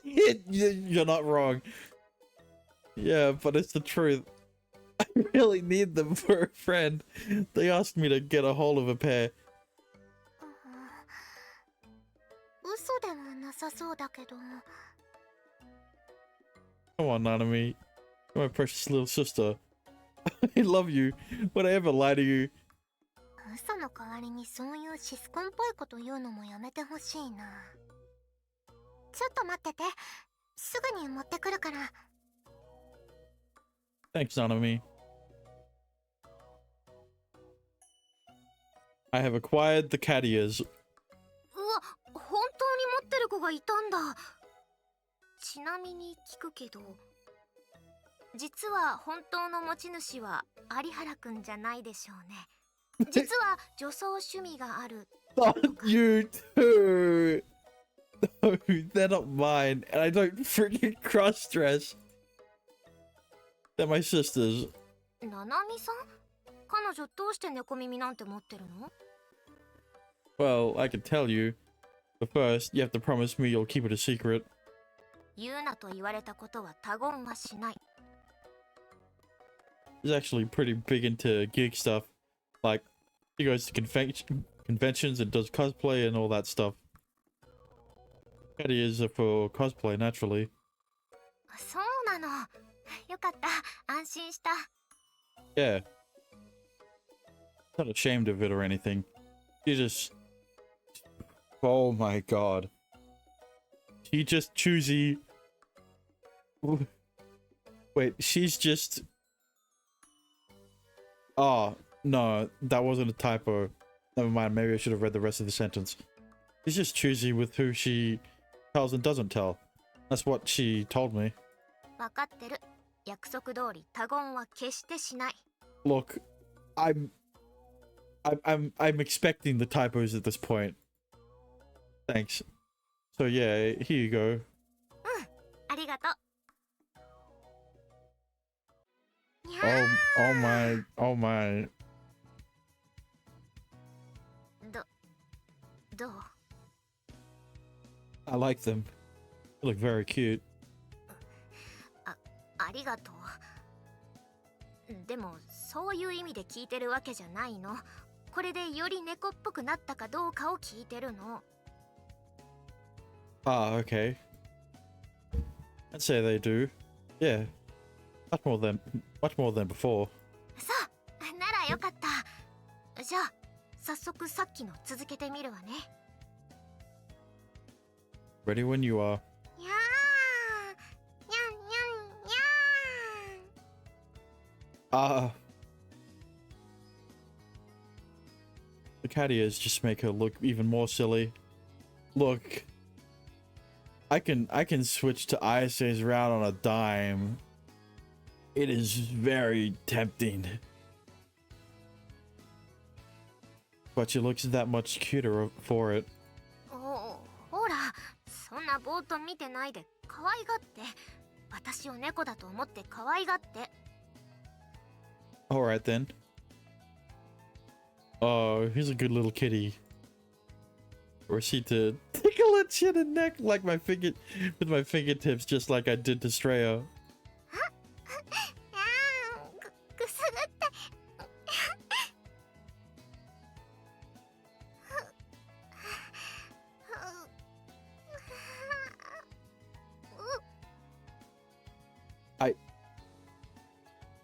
You're not wrong. Yeah, but it's the truth. I really need them for a friend. They asked me to get a hold of a pair.
嘘ではなさそうだけど。
Come on, Nanami. You're my precious little sister. I love you. Would I ever lie to you?
嘘の代わりにそういうシスコンっぽいこと言うのもやめてほしいな。ちょっと待ってて。すぐに持ってくるから。
Thanks, Nanami. I have acquired the cat ears.
うわ、本当に持ってる子がいたんだ。ちなみに聞くけど、実は本当の持ち主は有原くんじゃないでしょうね。実は女装趣味がある。
Not you too. No, they're not mine, and I don't freaking cross-dress. They're my sisters.
ななみさん、彼女どうして猫耳なんて持ってるの？
Well, I can tell you. But first, you have to promise me you'll keep it a secret.
言うなと言われたことは他言はしない。
He's actually pretty big into geek stuff. Like, he goes to conventions and does cosplay and all that stuff. And he is for cosplay, naturally.
そうなの。よかった。安心した。
Yeah. Not ashamed of it or anything. She just... Oh my god. She just choosy... Wait, she's just... Oh, no, that wasn't a typo. Never mind, maybe I should have read the rest of the sentence. She's just choosy with who she tells and doesn't tell. That's what she told me.
わかってる。約束通り他言は決してしない。
Look, I'm expecting the typos at this point. Thanks. So yeah, here you go.
ありがとう。
Oh my, oh my.
どう？
I like them. They look very cute.
ありがとう。でもそういう意味で聞いてるわけじゃないの。これでより猫っぽくなったかどうかを聞いてるの。
Ah, okay. I'd say they do. Yeah. Much more than before.
そうならよかった。じゃあ早速さっきの続けてみるわね。
Ready when you are.
にゃーにゃんにゃんにゃーん。
Ah. The cat ears just make her look even more silly. Look. I can switch to Isa's route on a dime. It is very tempting. But she looks that much cuter for it.
ほら、そんなぼーっと見てないで可愛がって。私を猫だと思って可愛がって。
Alright then. Oh, he's a good little kitty. Proceed to tickle its chin and neck like with my fingertips, just like I did to Straya.
くすぐって。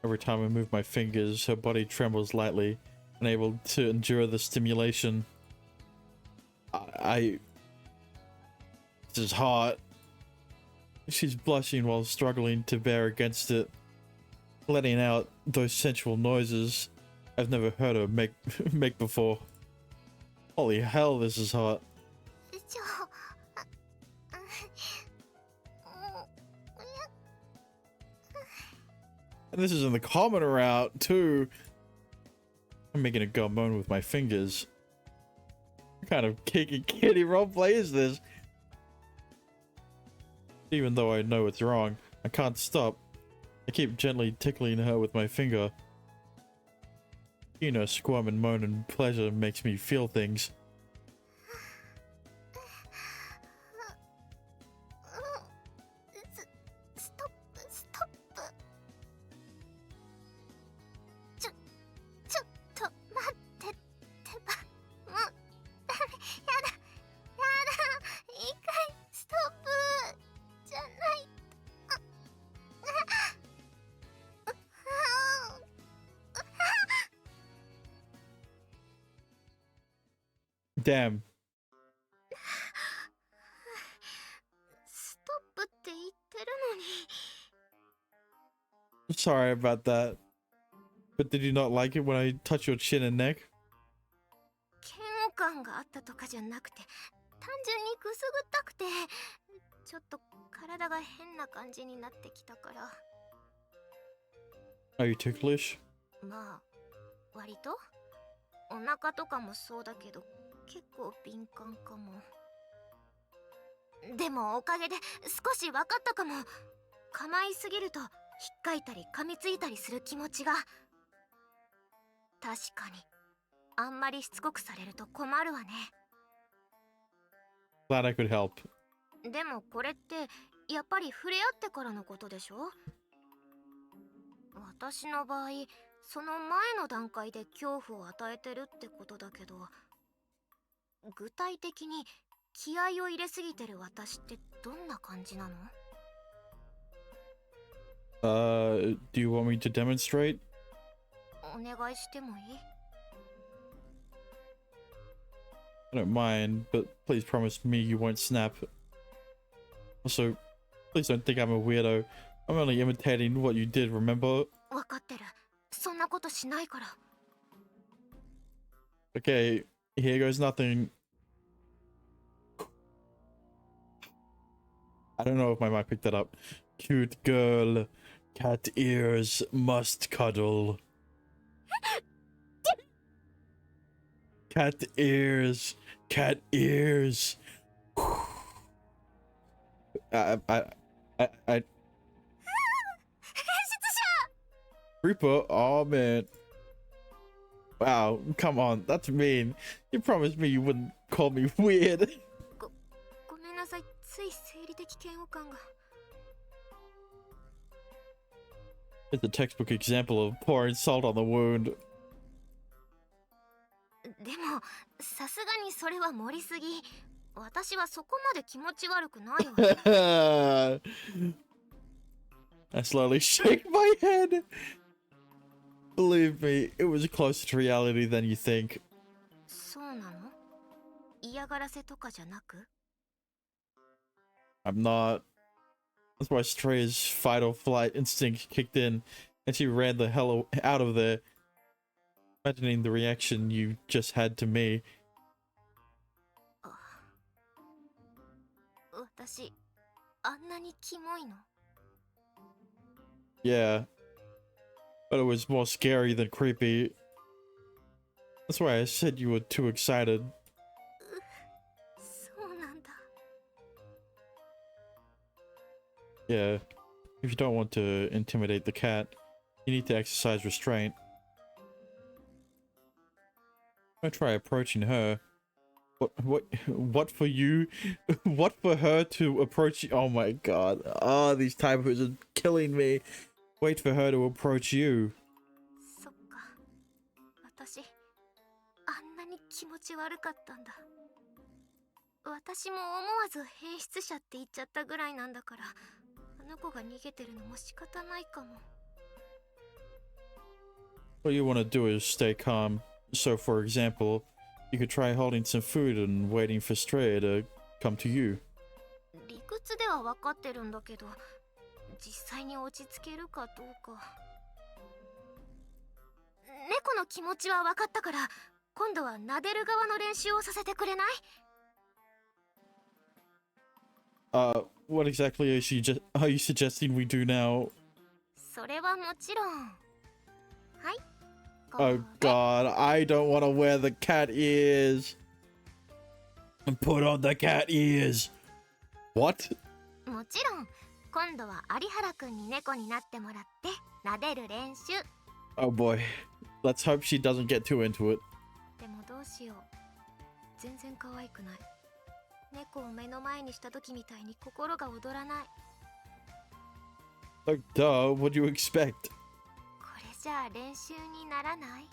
Every time I move my fingers, her body trembles lightly, unable to endure the stimulation. This is hot. She's blushing while struggling to bear against it, letting out those sensual noises I've never heard her make before. Holy hell, this is hot. And this is in the common route too. I'm making a gum moan with my fingers. What kind of kicky kitty roleplay is this? Even though I know it's wrong, I can't stop. I keep gently tickling her with my finger. You know, squirm and moan and pleasure makes me feel things. Damn.
ストップって言ってるのに。
Sorry about that. But did you not like it when I touched your chin and neck?
嫌悪感があったとかじゃなくて、単純にくすぐったくて、ちょっと体が変な感じになってきたから。
Are you ticklish?
まあ割とお腹とかもそうだけど結構敏感かも。でもおかげで少し分かったかも。構いすぎると引っかいたり噛みついたりする気持ちが。確かにあんまりしつこくされると困るわね。
Glad I could help.
でもこれってやっぱり触れ合ってからのことでしょ。私の場合その前の段階で恐怖を与えてるってことだけど、具体的に気合を入れすぎてる私ってどんな感じなの？
Do you want me to demonstrate?
お願いしてもいい？
I don't mind, but please promise me you won't snap. Also, please don't think I'm a weirdo. I'm only imitating what you did, remember?
分かってる。そんなことしないから。
Okay, here goes nothing. I don't know if my mic picked that up. Cute girl. Cat ears must cuddle. Cat ears. Cat ears. I Reaper? Oh man. Wow, come on, that's mean. You promised me you wouldn't call me weird.
ごめんなさい。つい生理的嫌悪感が。
It's a textbook example of pouring salt on the wound.
でもさすがにそれは盛りすぎ。私はそこまで気持ち悪くないわ。
I slowly shake my head. Believe me, it was closer to reality than you think.
そうなの？嫌がらせとかじゃなく？
I'm not. That's why Stray's fight or flight instinct kicked in, and she ran the hell out of there. Imagining the reaction you just had to me.
私あんなにキモいの？
Yeah. But it was more scary than creepy. That's why I said you were too excited.
そうなんだ。
Yeah. If you don't want to intimidate the cat, you need to exercise restraint. Don't try approaching her. What for you? What for her to approach you? Oh my god. Ah, these typos are killing me. Wait for her to approach you.
そっか。私あんなに気持ち悪かったんだ。私も思わず変質者って言っちゃったぐらいなんだから、あの子が逃げてるのも仕方ないかも。
What you want to do is stay calm. So, for example, you could try holding some food and waiting for Stray to come to you.
理屈では分かってるんだけど、実際に落ち着けるかどうか。猫の気持ちは分かったから、今度は撫でる側の練習をさせてくれない？
What exactly are you suggesting we do now?
それはもちろん。はい。
Oh god, I don't want to wear the cat ears. And put on the cat ears. What?
もちろん今度は有原くんに猫になってもらって撫でる練習。
Oh boy. Let's hope she doesn't get too into it.
でもどうしよう。全然可愛くない。猫を目の前にした時みたいに心が躍らない。
Like, duh, what do you expect?
これじゃあ練習にならない？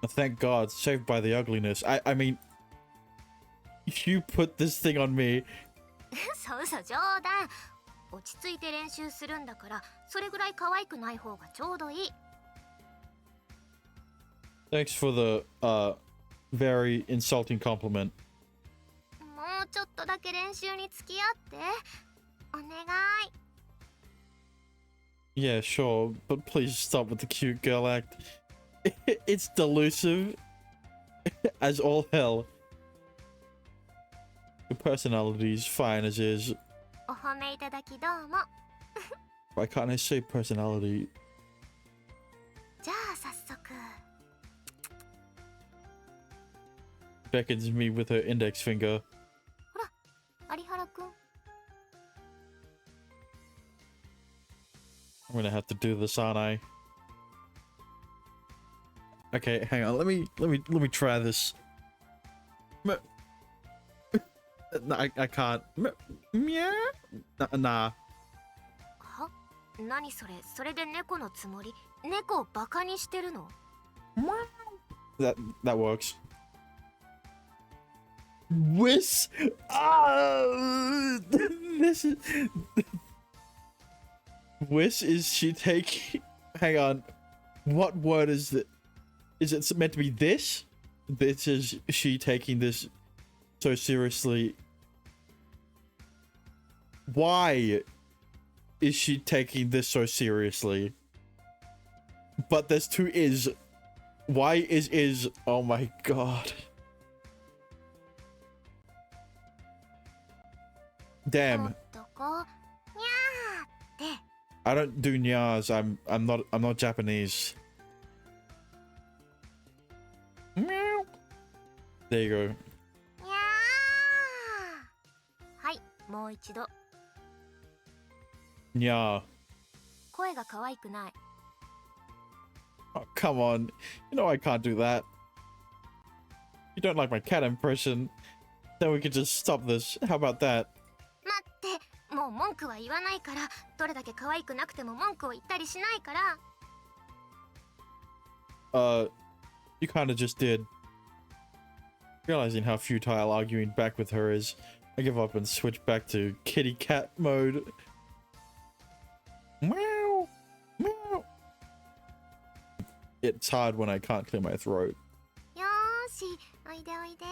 Thank God, saved by the ugliness. I mean, you put this thing on me.
そうそう、冗談。落ち着いて練習するんだから、それぐらい可愛くない方がちょうどいい。
Thanks for the, very insulting compliment.
もうちょっとだけ練習に付き合って。お願い。
Yeah, sure, but please stop with the cute girl act. It's delusive as all hell. Your personality's fine as is.
お褒めいただきどうも。
Why can't I say personality?
じゃあ早速。
Beckons me with her index finger.
ほら、有原くん。
I'm gonna have to do this, aren't I? Okay, hang on. Let me try this. No, I can't. Meow. Nah.
は？何それ？それで猫のつもり？猫をバカにしてるの？
That works. Whis. Ah, this is. Whis is she taking? Hang on. What word is it? Is it meant to be this? This is she taking this so seriously. Why is she taking this so seriously? But there's two is. Why is? Oh my god. Damn. I don't do nyas. I'm not Japanese. Meow. There you go.
はい、もう一度。
Nya.
声が可愛くない。
Oh, come on. You know I can't do that. You don't like my cat impression? Then we could just stop this. How about that?
待って、もう文句は言わないから。どれだけ可愛くなくても文句を言ったりしないから。
You kind of just did. Realizing how futile arguing back with her is, I give up and switch back to kitty cat mode. Meow, meow. It's hard when I can't clear my throat.
よーし、おいでおいで。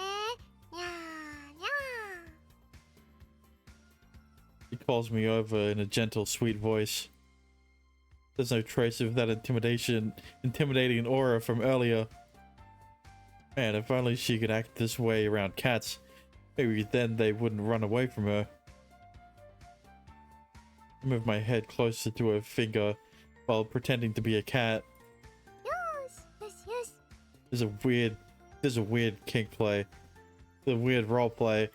にゃーにゃー。
He calls me over in a gentle, sweet voice. There's no trace of that intimidating aura from earlier. Man, if only she could act this way around cats, maybe then they wouldn't run away from her. I move my head closer to her finger while pretending to be a cat.
よーし、よしよし。
There's a weird kink play. The weird role play.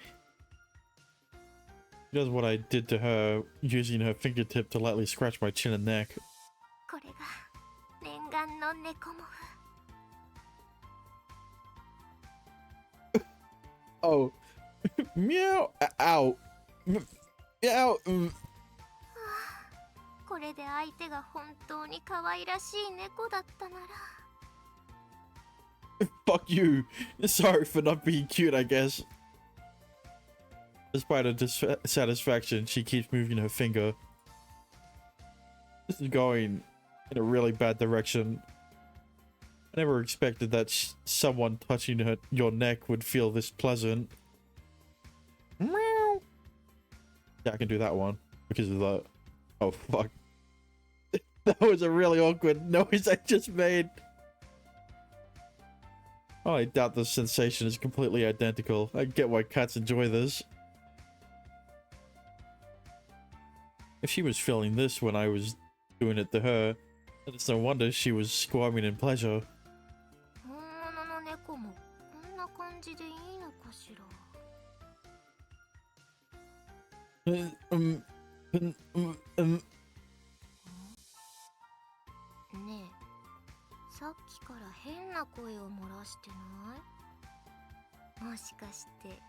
She does what I did to her, using her fingertip to lightly scratch my chin and neck.
これが念願の猫もふ。
Oh. Meow. Ow. Meow.
これで相手が本当に可愛らしい猫だったなら。
Fuck you. Sorry for not being cute, I guess. Despite her dissatisfaction, she keeps moving her finger. This is going in a really bad direction. I never expected that someone touching your neck would feel this pleasant. Meow. Yeah, I can do that one because of that. Oh, fuck. That was a really awkward noise I just made. Oh, I doubt the sensation is completely identical. I get why cats enjoy this. If she was feeling this when I was doing it to her, then it's no wonder she was squirming in pleasure.
本物の猫もこんな感じでいいのかしら。ねえ、さっきから変な声を漏らしてない？もしかして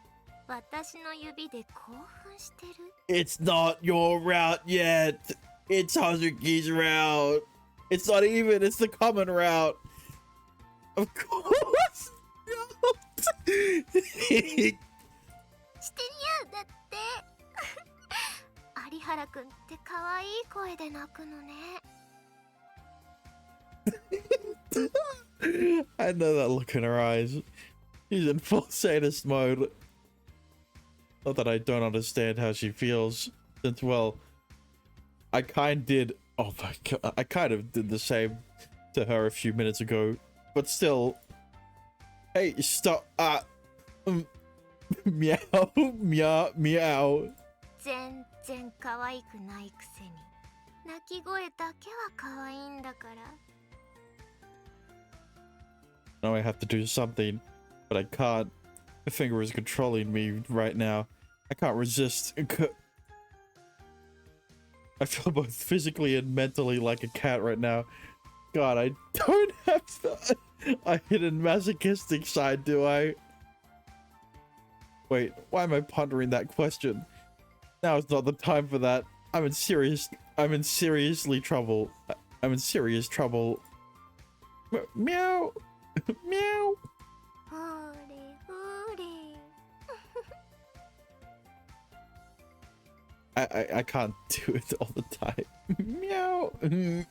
私の指で興奮してる？
It's not your route yet. It's Hazuki's route. It's not even. It's the common route. Of course.
してにゃだって。有原くんって可愛い声で泣くのね。
I know that look in her eyes. She's in full sadist mode. Not that I don't understand how she feels, since, well, I kind did. Oh my god, I kind of did the same to her a few minutes ago, but still. Hey, stop! Meow, meow, meow.
全然可愛くないくせに鳴き声だけは可愛いんだから。
Now I have to do something, but I can't. My finger is controlling me right now. I can't resist. I feel both physically and mentally like a cat right now. God, I don't have a hidden masochistic side, do I? Wait, why am I pondering that question? Now is not the time for that. I'm in serious trouble. I'm in serious trouble. Meow. Meow.
ほれほれ。
I can't do it all the time. Meow. Meow.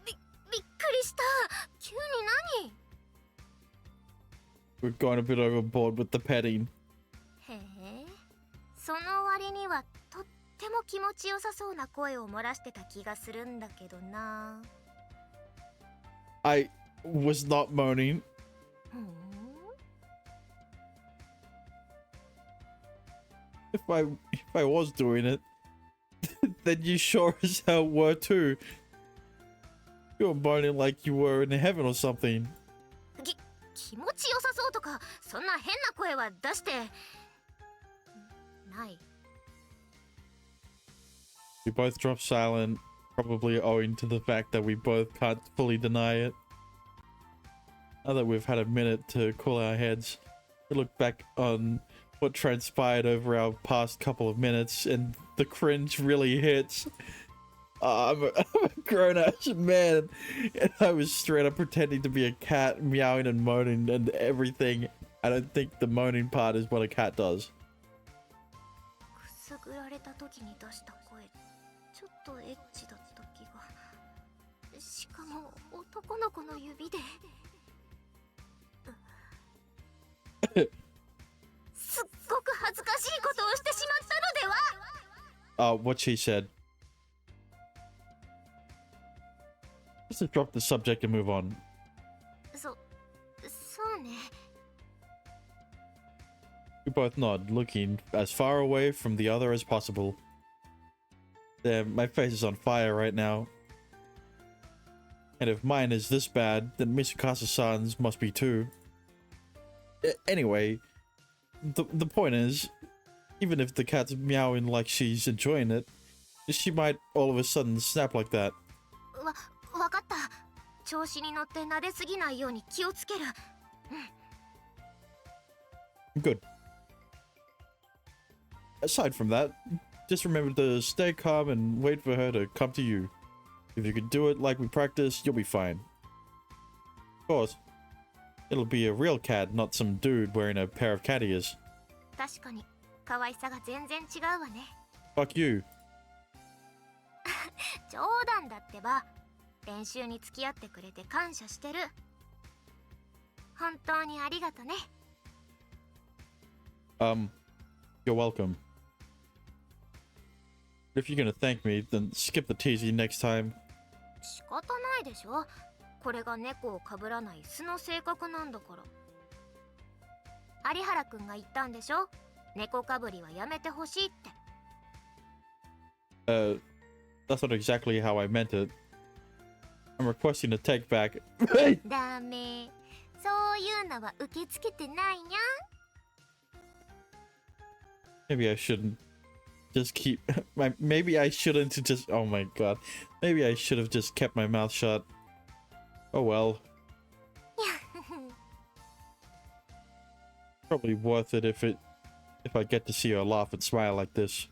びっくりした。急に何？
We're going a bit overboard with the petting.
へえ、その割にはとっても気持ちよさそうな声を漏らしてた気がするんだけどな。
I was not moaning.
ふん。
If I was doing it, then you sure as hell were too. You were moaning like you were in heaven or something.
気持ちよさそうとかそんな変な声は出してない。
We both dropped silent, probably owing to the fact that we both can't fully deny it. Now that we've had a minute to cool our heads, we look back on what transpired over our past couple of minutes, and the cringe really hits. I'm a grown-ass man, and I was straight up pretending to be a cat, meowing and moaning and everything. I don't think the moaning part is what a cat does.
くすぐられた時に出した声、ちょっとエッチだった気が。しかも男の子の指で。すっごく恥ずかしいことをしてしまったのでは？
What she said. Let's just drop the subject and move on.
そうね。
We both nod, looking as far away from the other as possible. Damn, my face is on fire right now. And if mine is this bad, then Mitsukasa-san's must be too. Anyway, the point is, even if the cat's meowing like she's enjoying it, she might all of a sudden snap like that.
わかった。調子に乗って撫ですぎないように気をつける。
Good. Aside from that, just remember to stay calm and wait for her to come to you. If you can do it like we practiced, you'll be fine. Of course, it'll be a real cat, not some dude wearing a pair of cat ears.
確かに可愛さが全然違うわね。
Fuck you.
冗談だってば。練習に付き合ってくれて感謝してる。本当にありがとね。
You're welcome. If you're gonna thank me, then skip the teasing next time.
仕方ないでしょ。これが猫をかぶらない素の性格なんだから。有原くんが言ったんでしょ。猫かぶりはやめてほしいって。
That's not exactly how I meant it. I'm requesting a take back.
ダメ。そういうのは受け付けてないにゃ。
Maybe I shouldn't just keep maybe I shouldn't just oh my god. Maybe I should have just kept my mouth shut. Oh well. Probably worth it if I get to see her laugh and smile like this.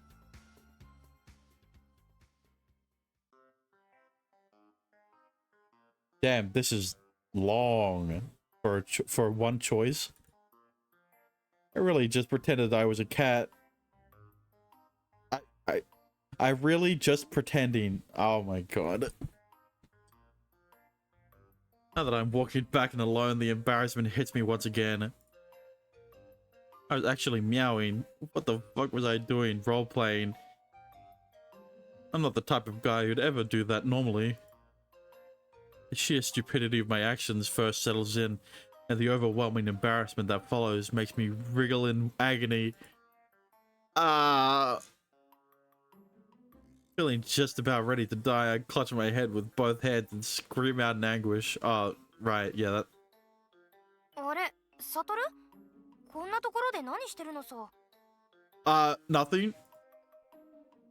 Damn, this is long for one choice. I really just pretended I was a cat. I really just pretending. Oh my god. Now that I'm walking back and alone, the embarrassment hits me once again. I was actually meowing. What the fuck was I doing? Role-playing. I'm not the type of guy who'd ever do that normally. The sheer stupidity of my actions first settles in, and the overwhelming embarrassment that follows makes me wriggle in agony. Feeling just about ready to die, I clutch my head with both hands and scream out in anguish. Oh, right, yeah, that...
あれ、サトル？こんなところで何してるのさ？
Nothing.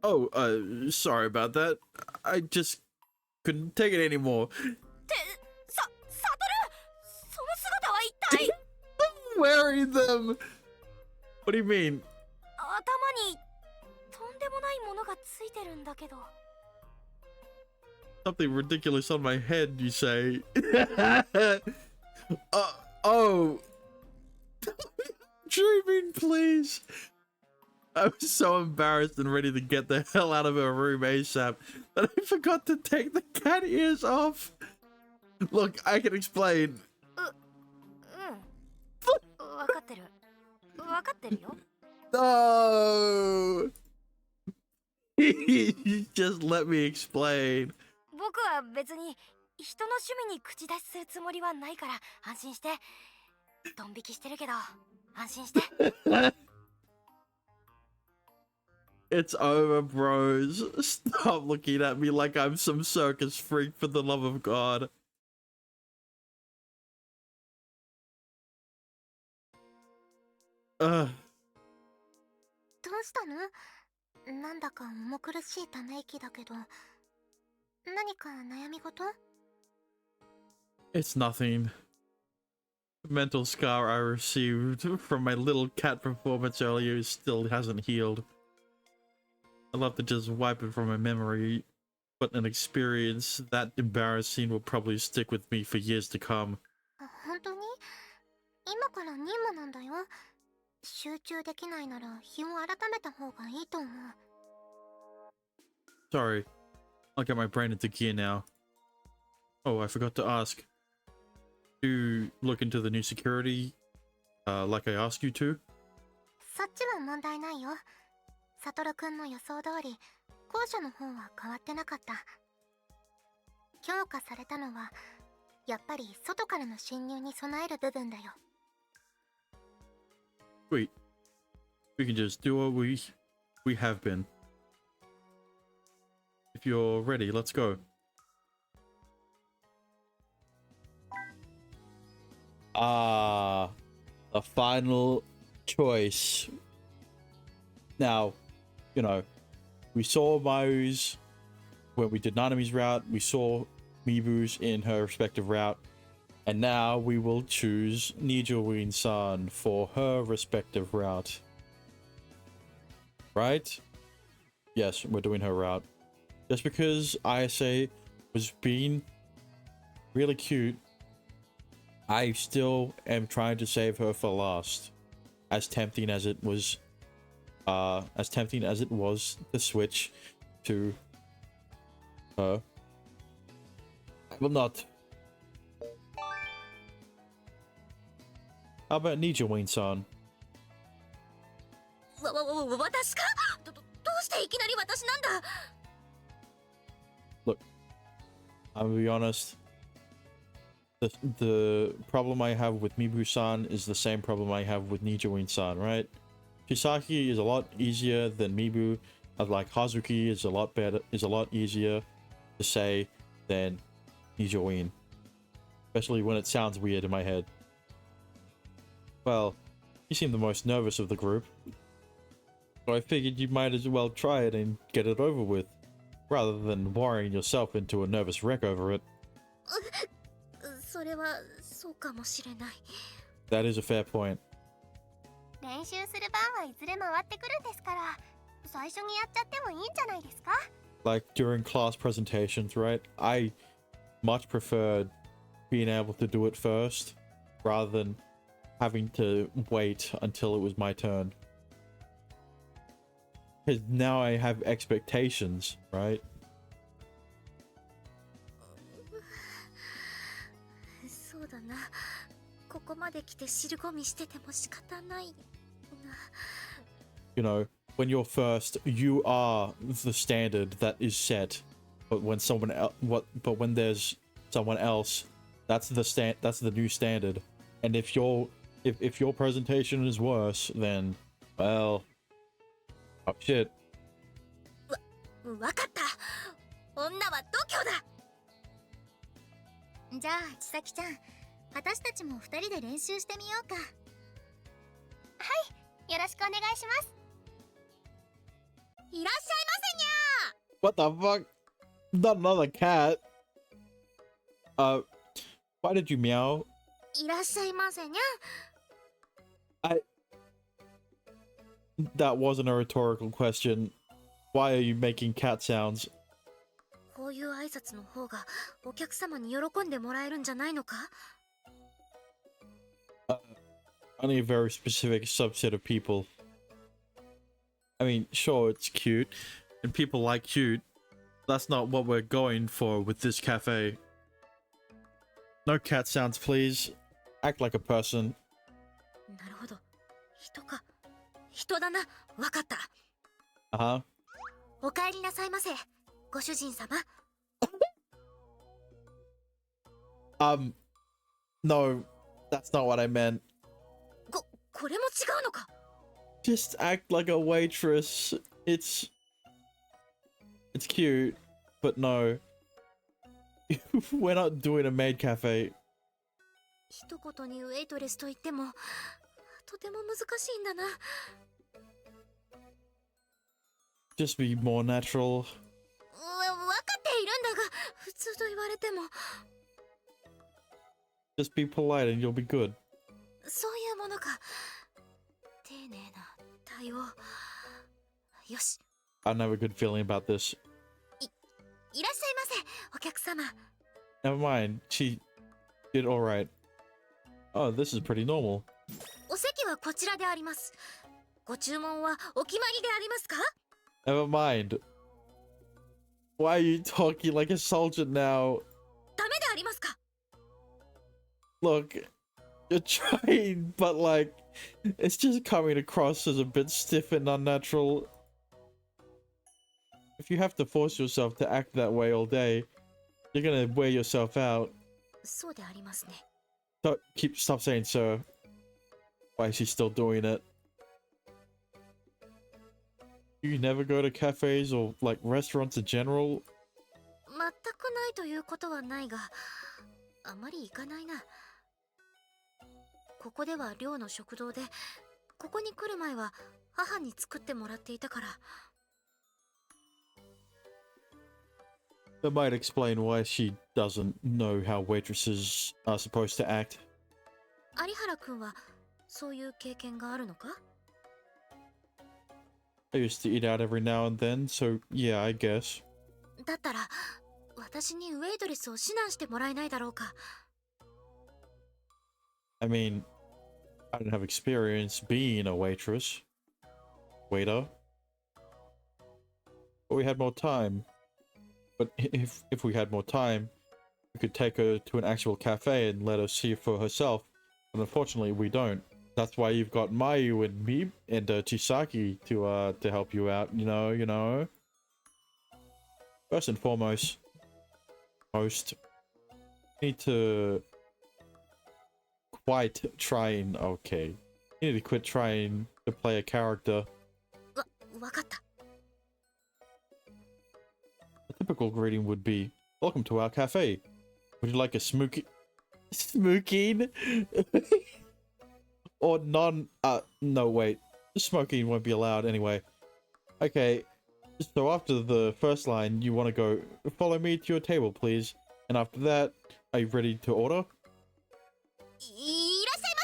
Oh, sorry about that. I just couldn't take it anymore.
サトル！その姿は一体？
I'm wearing them! What do you mean?
頭にとんでもないものがついてるんだけど。
Something ridiculous on my head, you say? Oh. Dreaming, please. I was so embarrassed and ready to get the hell out of her room ASAP that I forgot to take the cat ears off. Look, I can explain.
わかってる。わかってるよ。
No. Just let me explain.
僕は別に人の趣味に口出しするつもりはないから安心して。ドン引きしてるけど安心して。
It's over, bros. Stop looking at me like I'm some circus freak, for the love of God. Ugh.
どうしたの？なんだか重苦しいため息だけど。何か悩み事？
It's nothing. The mental scar I received from my little cat performance earlier still hasn't healed. I'd love to just wipe it from my memory, but an experience that embarrassing will probably stick with me for years to come.
本当に？今から任務なんだよ。集中できないなら日を改めた方がいいと思う。
Sorry. I'll get my brain into gear now. Oh, I forgot to ask. Do you look into the new security, like I asked you to?
そっちは問題ないよ。サトルくんの予想通り、校舎の方は変わってなかった。強化されたのは、やっぱり外からの侵入に備える部分だよ。
Wait. We can just do what we have been. If you're ready, let's go. The final choice. Now, you know, we saw Mayu's when we did Nanami's route, we saw Mibu's in her respective route, and now we will choose Nijawin-san for her respective route. Right? Yes, we're doing her route. Just because ISA was being really cute, I still am trying to save her for last. As tempting as it was to switch to her, I will not. How about Nijawin-san?
私か？どうしていきなり私なんだ？
Look, I'm gonna be honest. The problem I have with Mibu-san is the same problem I have with Nijawin-san, right? Chisaki is a lot easier than Mibu. Like Hazuki is a lot easier to say than Nijawin. Especially when it sounds weird in my head. Well, you seem the most nervous of the group. So I figured you might as well try it and get it over with, rather than worrying yourself into a nervous wreck over it.
それはそうかもしれない。
That is a fair point.
練習する番はいずれ回ってくるんですから、最初にやっちゃってもいいんじゃないですか?
Like during class presentations, right? I much preferred being able to do it first, rather than having to wait until it was my turn. Because now I have expectations, right?
そうだな。ここまで来て尻込みしてても仕方ないな。
You know, when you're first, you are the standard that is set. But when when there's someone else, that's the new standard. And if your presentation is worse, then, well, oh shit.
わかった。女は度胸だ。じゃあ千咲ちゃん、私たちも2人で練習してみようか。はい、よろしくお願いします。いらっしゃいませにゃー。
What the fuck? Not another cat. Why did you meow?
いらっしゃいませにゃ。
That wasn't a rhetorical question. Why are you making cat sounds?
こういう挨拶の方がお客様に喜んでもらえるんじゃないのか？
Only a very specific subset of people. I mean, sure, it's cute, and people like cute. That's not what we're going for with this cafe. No cat sounds, please. Act like a person.
なるほど。人か。人だな。わかった。
Uh-huh.
お帰りなさいませ。ご主人様。
No, that's not what I meant.
これも違うのか。
Just act like a waitress. It's cute, but no. We're not doing a maid cafe.
一言にウェイトレスと言ってもとても難しいんだな。
Just be more natural.
わかっているんだが、普通と言われても。
Just be polite and you'll be good.
そういうものか。丁寧な対応。よし。
I don't have a good feeling about this.
いらっしゃいませ、お客様。
Never mind. She did alright. Oh, this is pretty normal.
お席はこちらであります。ご注文はお決まりでありますか？
Never mind. Why are you talking like a soldier now?
ダメでありますか？
Look, you're trying, but like, it's just coming across as a bit stiff and unnatural. If you have to force yourself to act that way all day, you're gonna wear yourself out.
そうでありますね。
Stop saying sir. Why is she still doing it? You never go to cafes or like restaurants in general?
全くないということはないが、あまり行かないな。ここでは寮の食堂で、ここに来る前は母に作ってもらっていたから。
That might explain why she doesn't know how waitresses are supposed to act.
有原くんはそういう経験があるのか？
I used to eat out every now and then, so yeah, I guess.
だったら私にウェイトレスを指南してもらえないだろうか。
I mean, I don't have experience being a waitress. Waiter. But we had more time. But if we had more time, we could take her to an actual cafe and let her see for herself. But unfortunately, we don't. That's why you've got Mayu and me and Chisaki to help you out. You know. First and foremost, you need to quit trying. Okay, you need to quit trying to play a character.
わかった。
A typical greeting would be, "Welcome to our cafe. Would you like a smoking?" Or no wait. Smoking won't be allowed anyway. Okay, so after the first line, you want to go, "Follow me to your table, please." And after that, are you ready to order?
いらっしゃい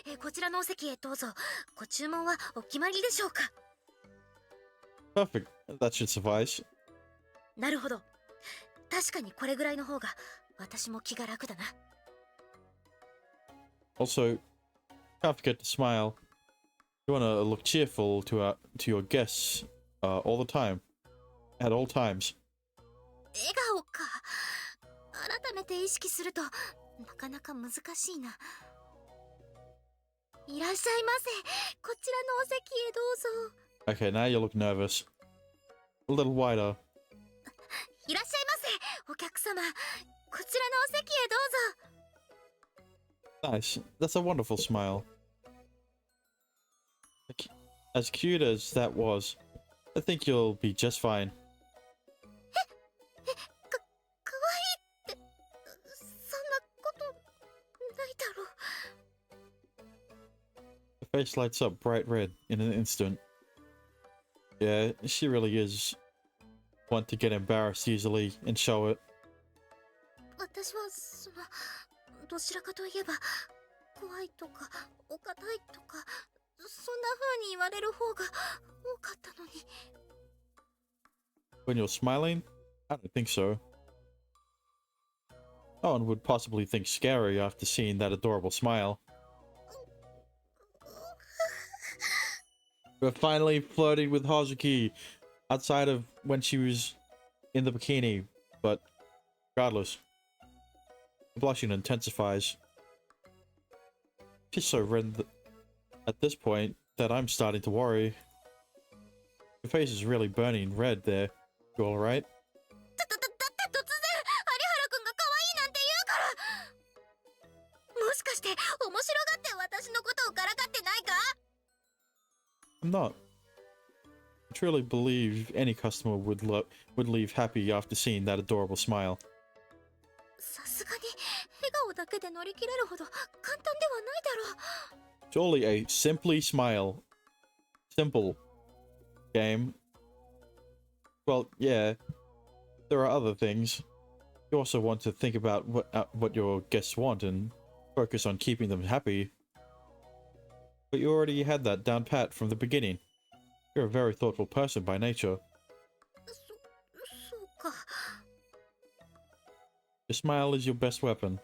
ませ。こちらのお席へどうぞ。ご注文はお決まりでしょうか？
Perfect. That should suffice.
なるほど。確かにこれぐらいの方が私も気が楽だな。
Also, can't forget to smile. You want to look cheerful to your guests all the time. At all times.
笑顔か。改めて意識するとなかなか難しいな。いらっしゃいませ。こちらのお席へどうぞ。
Okay, now you look nervous. A little wider.
いらっしゃいませ。お客様。こちらのお席へどうぞ。
Nice. That's a wonderful smile. As cute as that was, I think you'll be just fine.
かわいいってそんなことないだろう。
The face lights up bright red in an instant. Yeah, she really is one to get embarrassed easily and show it.
私はどちらかといえば怖いとかお堅いとかそんな風に言われる方が多かったのに。
When you're smiling? I don't think so. No one would possibly think scary after seeing that adorable smile. We're finally flirting with Hazuki outside of when she was in the bikini, but regardless, the blushing intensifies. She's so red at this point that I'm starting to worry. Your face is really burning red there. You alright?
だって突然有原くんが可愛いなんて言うから。もしかして面白がって私のことをからかってないか？
I'm not. I truly believe any customer would leave happy after seeing that adorable smile.
さすがに笑顔だけで乗り切れるほど簡単ではないだろう。
Surely a simply smile. Simple. Game. Well, yeah. There are other things. You also want to think about what your guests want and focus on keeping them happy. But you already had that down pat from the beginning. You're a very thoughtful person by nature.
そうか。
Your smile is your best weapon.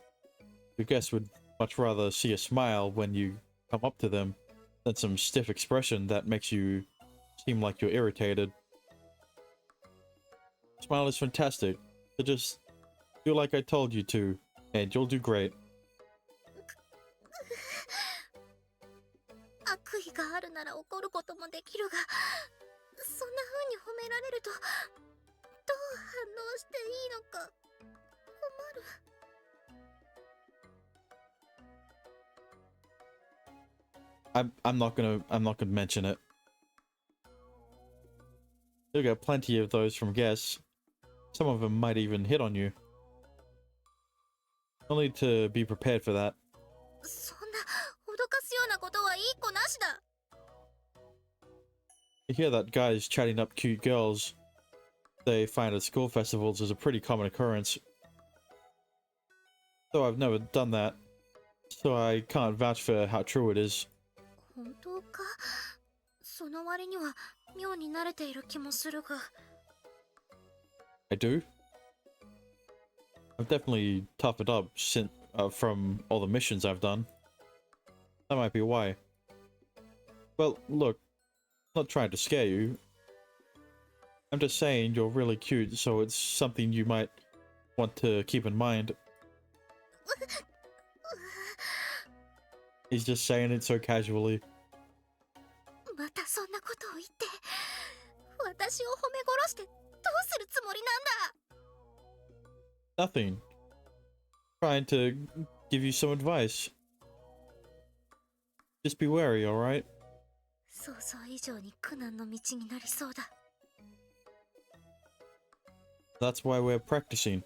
Your guests would much rather see a smile when you come up to them than some stiff expression that makes you seem like you're irritated. Smile is fantastic. So just do like I told you to, and you'll do great.
悪意があるなら怒ることもできるが、そんな風に褒められるとどう反応していいのか困る。
I'm not gonna mention it. You'll get plenty of those from guests. Some of them might even hit on you. You'll need to be prepared for that.
そんな脅かすようなことはいい子なしだ。
You hear that guys chatting up cute girls they find at school festivals is a pretty common occurrence. Though I've never done that, so I can't vouch for how true it is.
本当か？その割には妙に慣れている気もするが。
I do? I've definitely toughened up from all the missions I've done. That might be why. Well, look, I'm not trying to scare you. I'm just saying you're really cute, so it's something you might want to keep in mind. He's just saying it so casually.
またそんなことを言って私を褒め殺してどうするつもりなんだ。
Nothing. Trying to give you some advice. Just be wary, alright?
想像以上に苦難の道になりそうだ。
That's why we're practicing.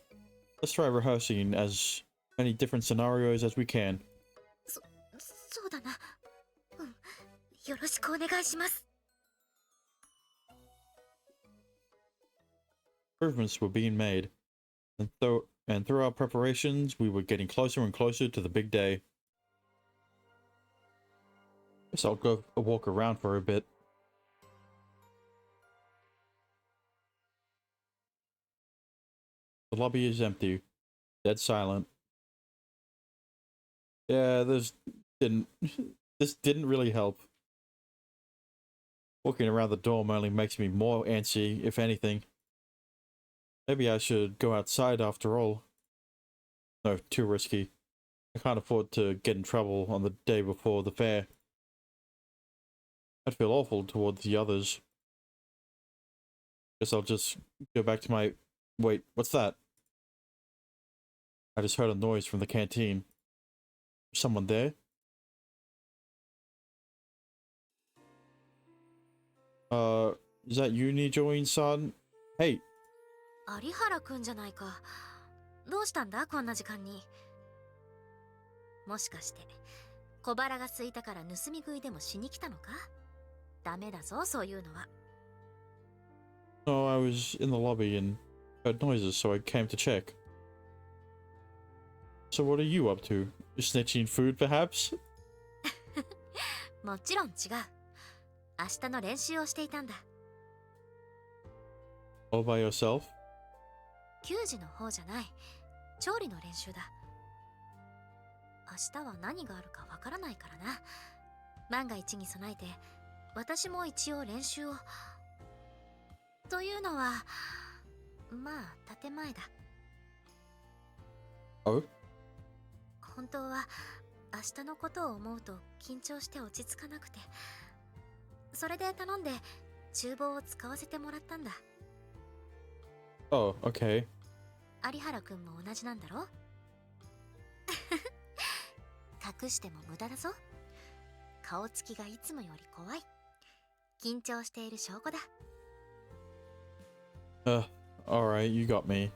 Let's try rehearsing as many different scenarios as we can.
そうだな。うん。よろしくお願いします。
Improvements were being made, and through our preparations, we were getting closer and closer to the big day. Guess I'll go a walk around for a bit. The lobby is empty, dead silent. Yeah, this didn't really help. Walking around the dorm only makes me more antsy, if anything. Maybe I should go outside after all. No, too risky. I can't afford to get in trouble on the day before the fair. I'd feel awful towards the others. Guess I'll just go back to my... Wait, what's that? I just heard a noise from the canteen. someone there. Is that you, Nijoin-san? Hey.
有原くんじゃないか。どうしたんだこんな時間に。もしかして小腹が空いたから盗み食いでもしに来たのか？ダメだぞそういうのは。
No, I was in the lobby and heard noises, so I came to check. So what are you up to? Snitching food, perhaps?
もちろん違う。明日の練習をしていたんだ。
All by yourself?
球児の方じゃない。調理の練習だ。明日は何があるかわからないからな。万が一に備えて私も一応練習を。というのはまあ建前だ。
Oh?
本当は明日のことを思うと緊張して落ち着かなくて、それで頼んで厨房を使わせてもらったんだ。
Oh, okay.
有原くんも同じなんだろ？隠しても無駄だぞ。顔つきがいつもより怖い。緊張している証拠だ。
Alright, you got me.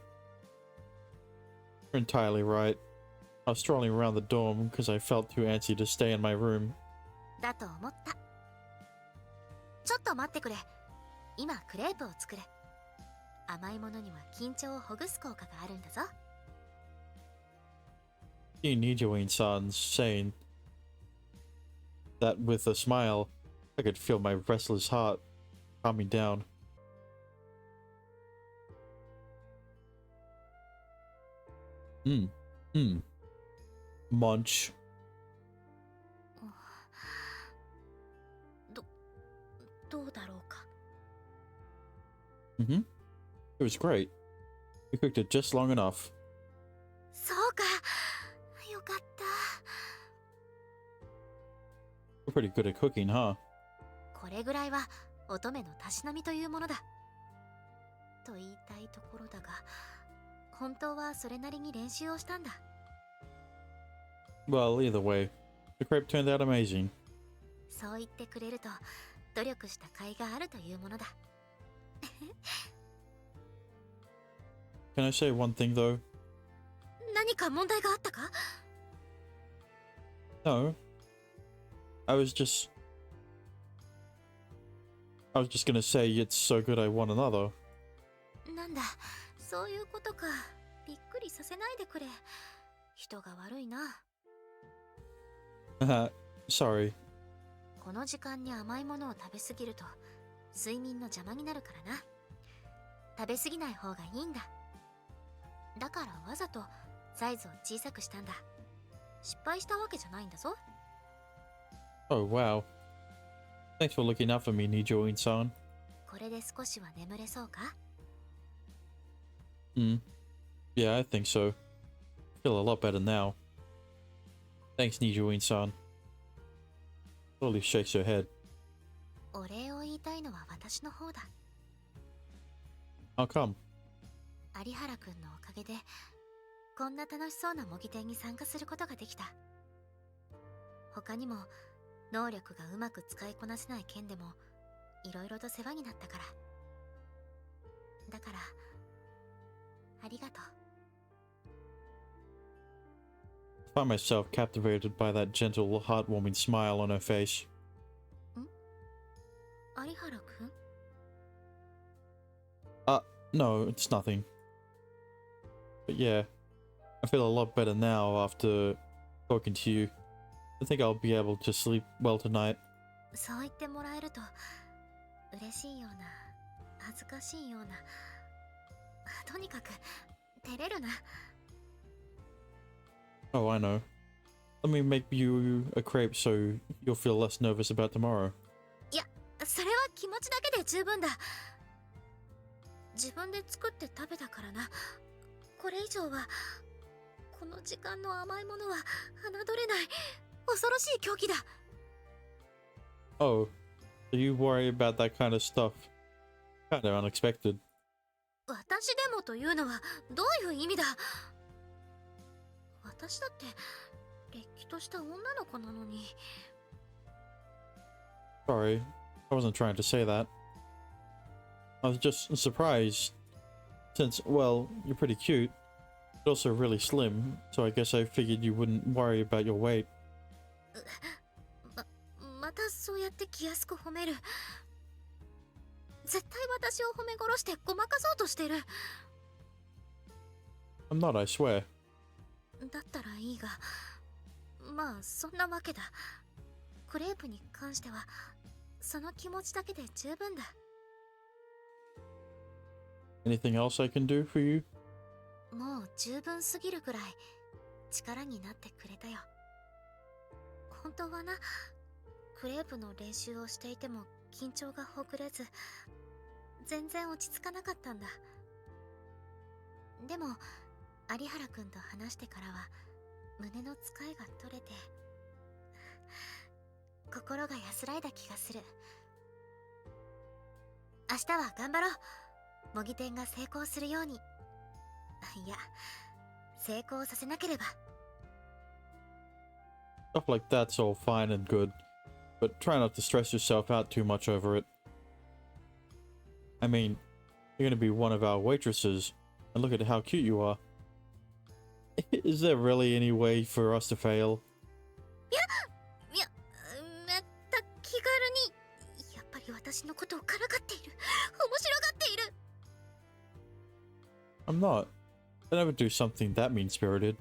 You're entirely right. I was strolling around the dorm because I felt too antsy to stay in my room.
だと思った。ちょっと待ってくれ。今クレープを作る。甘いものには緊張をほぐす効果があるんだぞ。
Nijoin-san saying that with a smile, I could feel my restless heart calming down. Munch.
どうだろうか。
It was great. You cooked it just long enough.
そうか。よかった。
You're pretty good at cooking, huh?
これぐらいは乙女のたしなみというものだ。と言いたいところだが、本当はそれなりに練習をしたんだ。
Well, either way, the crepe turned out amazing.
そう言ってくれると努力した甲斐があるというものだ。
Can I say one thing though?
何か問題があったか？
No. I was just gonna say it's so good I want another.
なんだ、そういうことか。びっくりさせないでくれ。人が悪いな。
Sorry.
この時間に甘いものを食べ過ぎると睡眠の邪魔になるからな。食べ過ぎない方がいいんだ。だからわざとサイズを小さくしたんだ。失敗したわけじゃないんだぞ。
Oh, wow. Thanks for looking out for me, Nijoin-san.
これで少しは眠れそうか？
Yeah, I think so. I feel a lot better now. Thanks, Nijoin-san. Slowly shakes her head.
お礼を言いたいのは私の方だ。
How come?
有原くんのおかげでこんな楽しそうな模擬店に参加することができた。他にも能力がうまく使いこなせない件でもいろいろと世話になったから。だからありがとう。
I find myself captivated by that gentle, heartwarming smile on her face.
有原くん？
No, it's nothing. But yeah, I feel a lot better now after talking to you. I think I'll be able to sleep well tonight.
そう言ってもらえると嬉しいような恥ずかしいような、とにかく照れるな。
Oh, I know. Let me make you a crepe so you'll feel less nervous about tomorrow.
いや、それは気持ちだけで十分だ。自分で作って食べたからな。これ以上はこの時間の甘いものは侮れない。恐ろしい狂気だ。
Oh, so you worry about that kind of stuff? Kinda unexpected.
私でもというのはどういう意味だ？私だってれっきとした女の子なのに。
Sorry, I wasn't trying to say that. I was just surprised, since, well, you're pretty cute, but also really slim, so I guess I figured you wouldn't worry about your weight.
またそうやって気安く褒める。絶対私を褒め殺してごまかそうとしてる。
I'm not, I swear.
だったらいいが、まあそんなわけだ。クレープに関してはその気持ちだけで十分だ。
Anything else I can do for you?
もう十分すぎるくらい力になってくれたよ。本当はな、クレープの練習をしていても緊張がほぐれず全然落ち着かなかったんだ。でも有原くんと話してからは胸の使いが取れて心が安らいだ気がする。明日は頑張ろう。模擬店が成功するように。いや、成功させなければ。
Stuff like that's all fine and good, but try not to stress yourself out too much over it. I mean, you're gonna be one of our waitresses, and look at how cute you are. Is there really any way for us to fail?
いや、めった気軽に。やっぱり私のことをからかっている。面白がっている。
I'm not. I never do something that mean-spirited.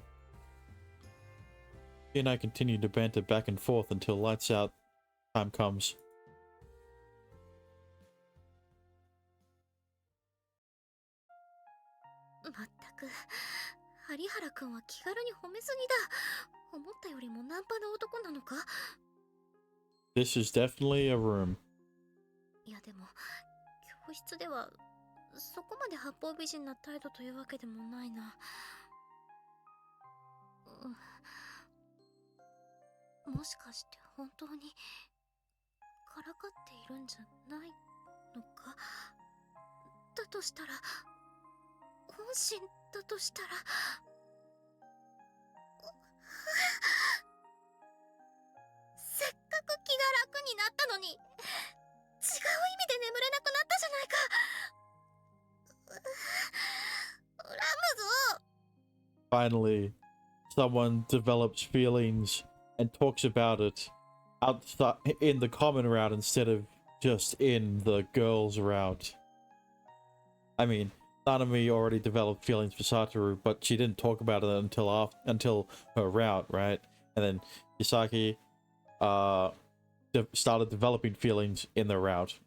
He and I continue to banter back and forth until lights out time comes.
まったく、有原くんは気軽に褒めすぎだ。思ったよりもナンパな男なのか。
This is definitely a room.
いやでも、教室ではそこまで八方美人な態度というわけでもないな。もしかして本当にからかっているんじゃないのか。だとしたら、本心だとしたら、せっかく気が楽になったのに、違う意味で眠れなくなったじゃないか。恨むぞ。
Finally, someone develops feelings and talks about it outside in the common route instead of just in the girls' route. I mean, Nanami already developed feelings for Satoru, but she didn't talk about it until her route, right? And then Yusaki started developing feelings in the route.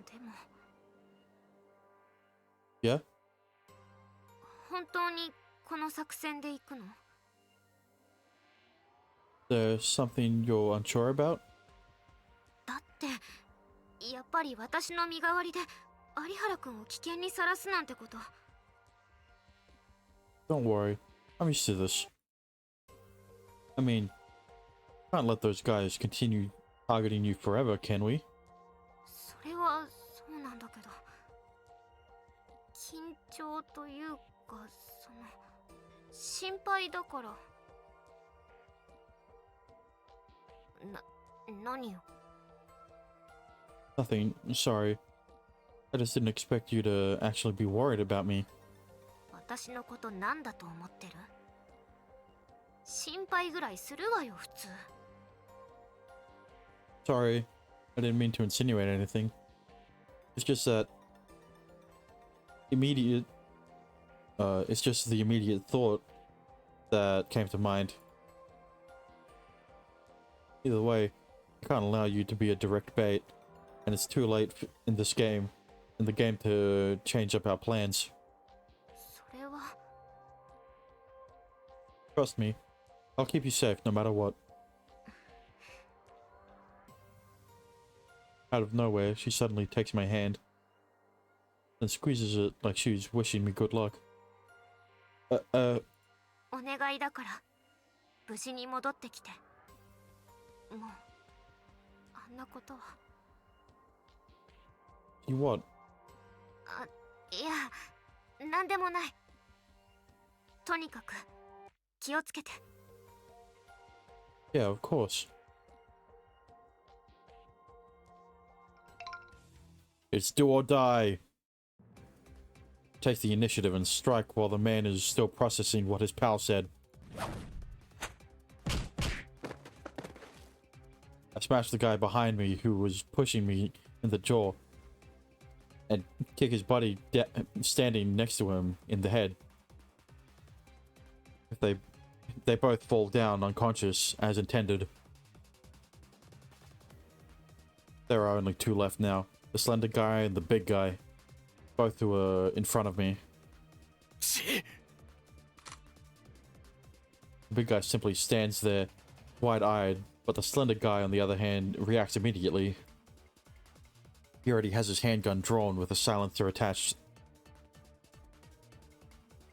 でも
Yeah?
本当にこの作戦で行くの？
There's something you're unsure about?
だってやっぱり私の身代わりで有原くんを危険にさらすなんてこと。
Don't worry, I'm used to this. I mean, can't let those guys continue targeting you forever, can we?
それはそうなんだけど、緊張というか、その心配だから。何よ。
Nothing, sorry. I just didn't expect you to actually be worried about me.
私のことなんだと思ってる？心配ぐらいするわよ普通。
Sorry, I didn't mean to insinuate anything. It's just that it's just the immediate thought that came to mind. Either way, I can't allow you to be a direct bait, and it's too late in the game to change up our plans.
それは。
Trust me, I'll keep you safe no matter what. Out of nowhere, she suddenly takes my hand and squeezes it like she's wishing me good luck.
お願いだから無事に戻ってきて。もうあんなことは。
You what?
いや、なんでもない。とにかく気をつけて。
Yeah, of course. It's do or die. Take the initiative and strike while the man is still processing what his pal said. I smashed the guy behind me who was pushing me in the jaw and kick his buddy standing next to him in the head. They both fall down unconscious as intended. There are only two left now. The slender guy and the big guy. Both who are in front of me. The big guy simply stands there, wide-eyed, but the slender guy, on the other hand, reacts immediately. He already has his handgun drawn with a silencer attached.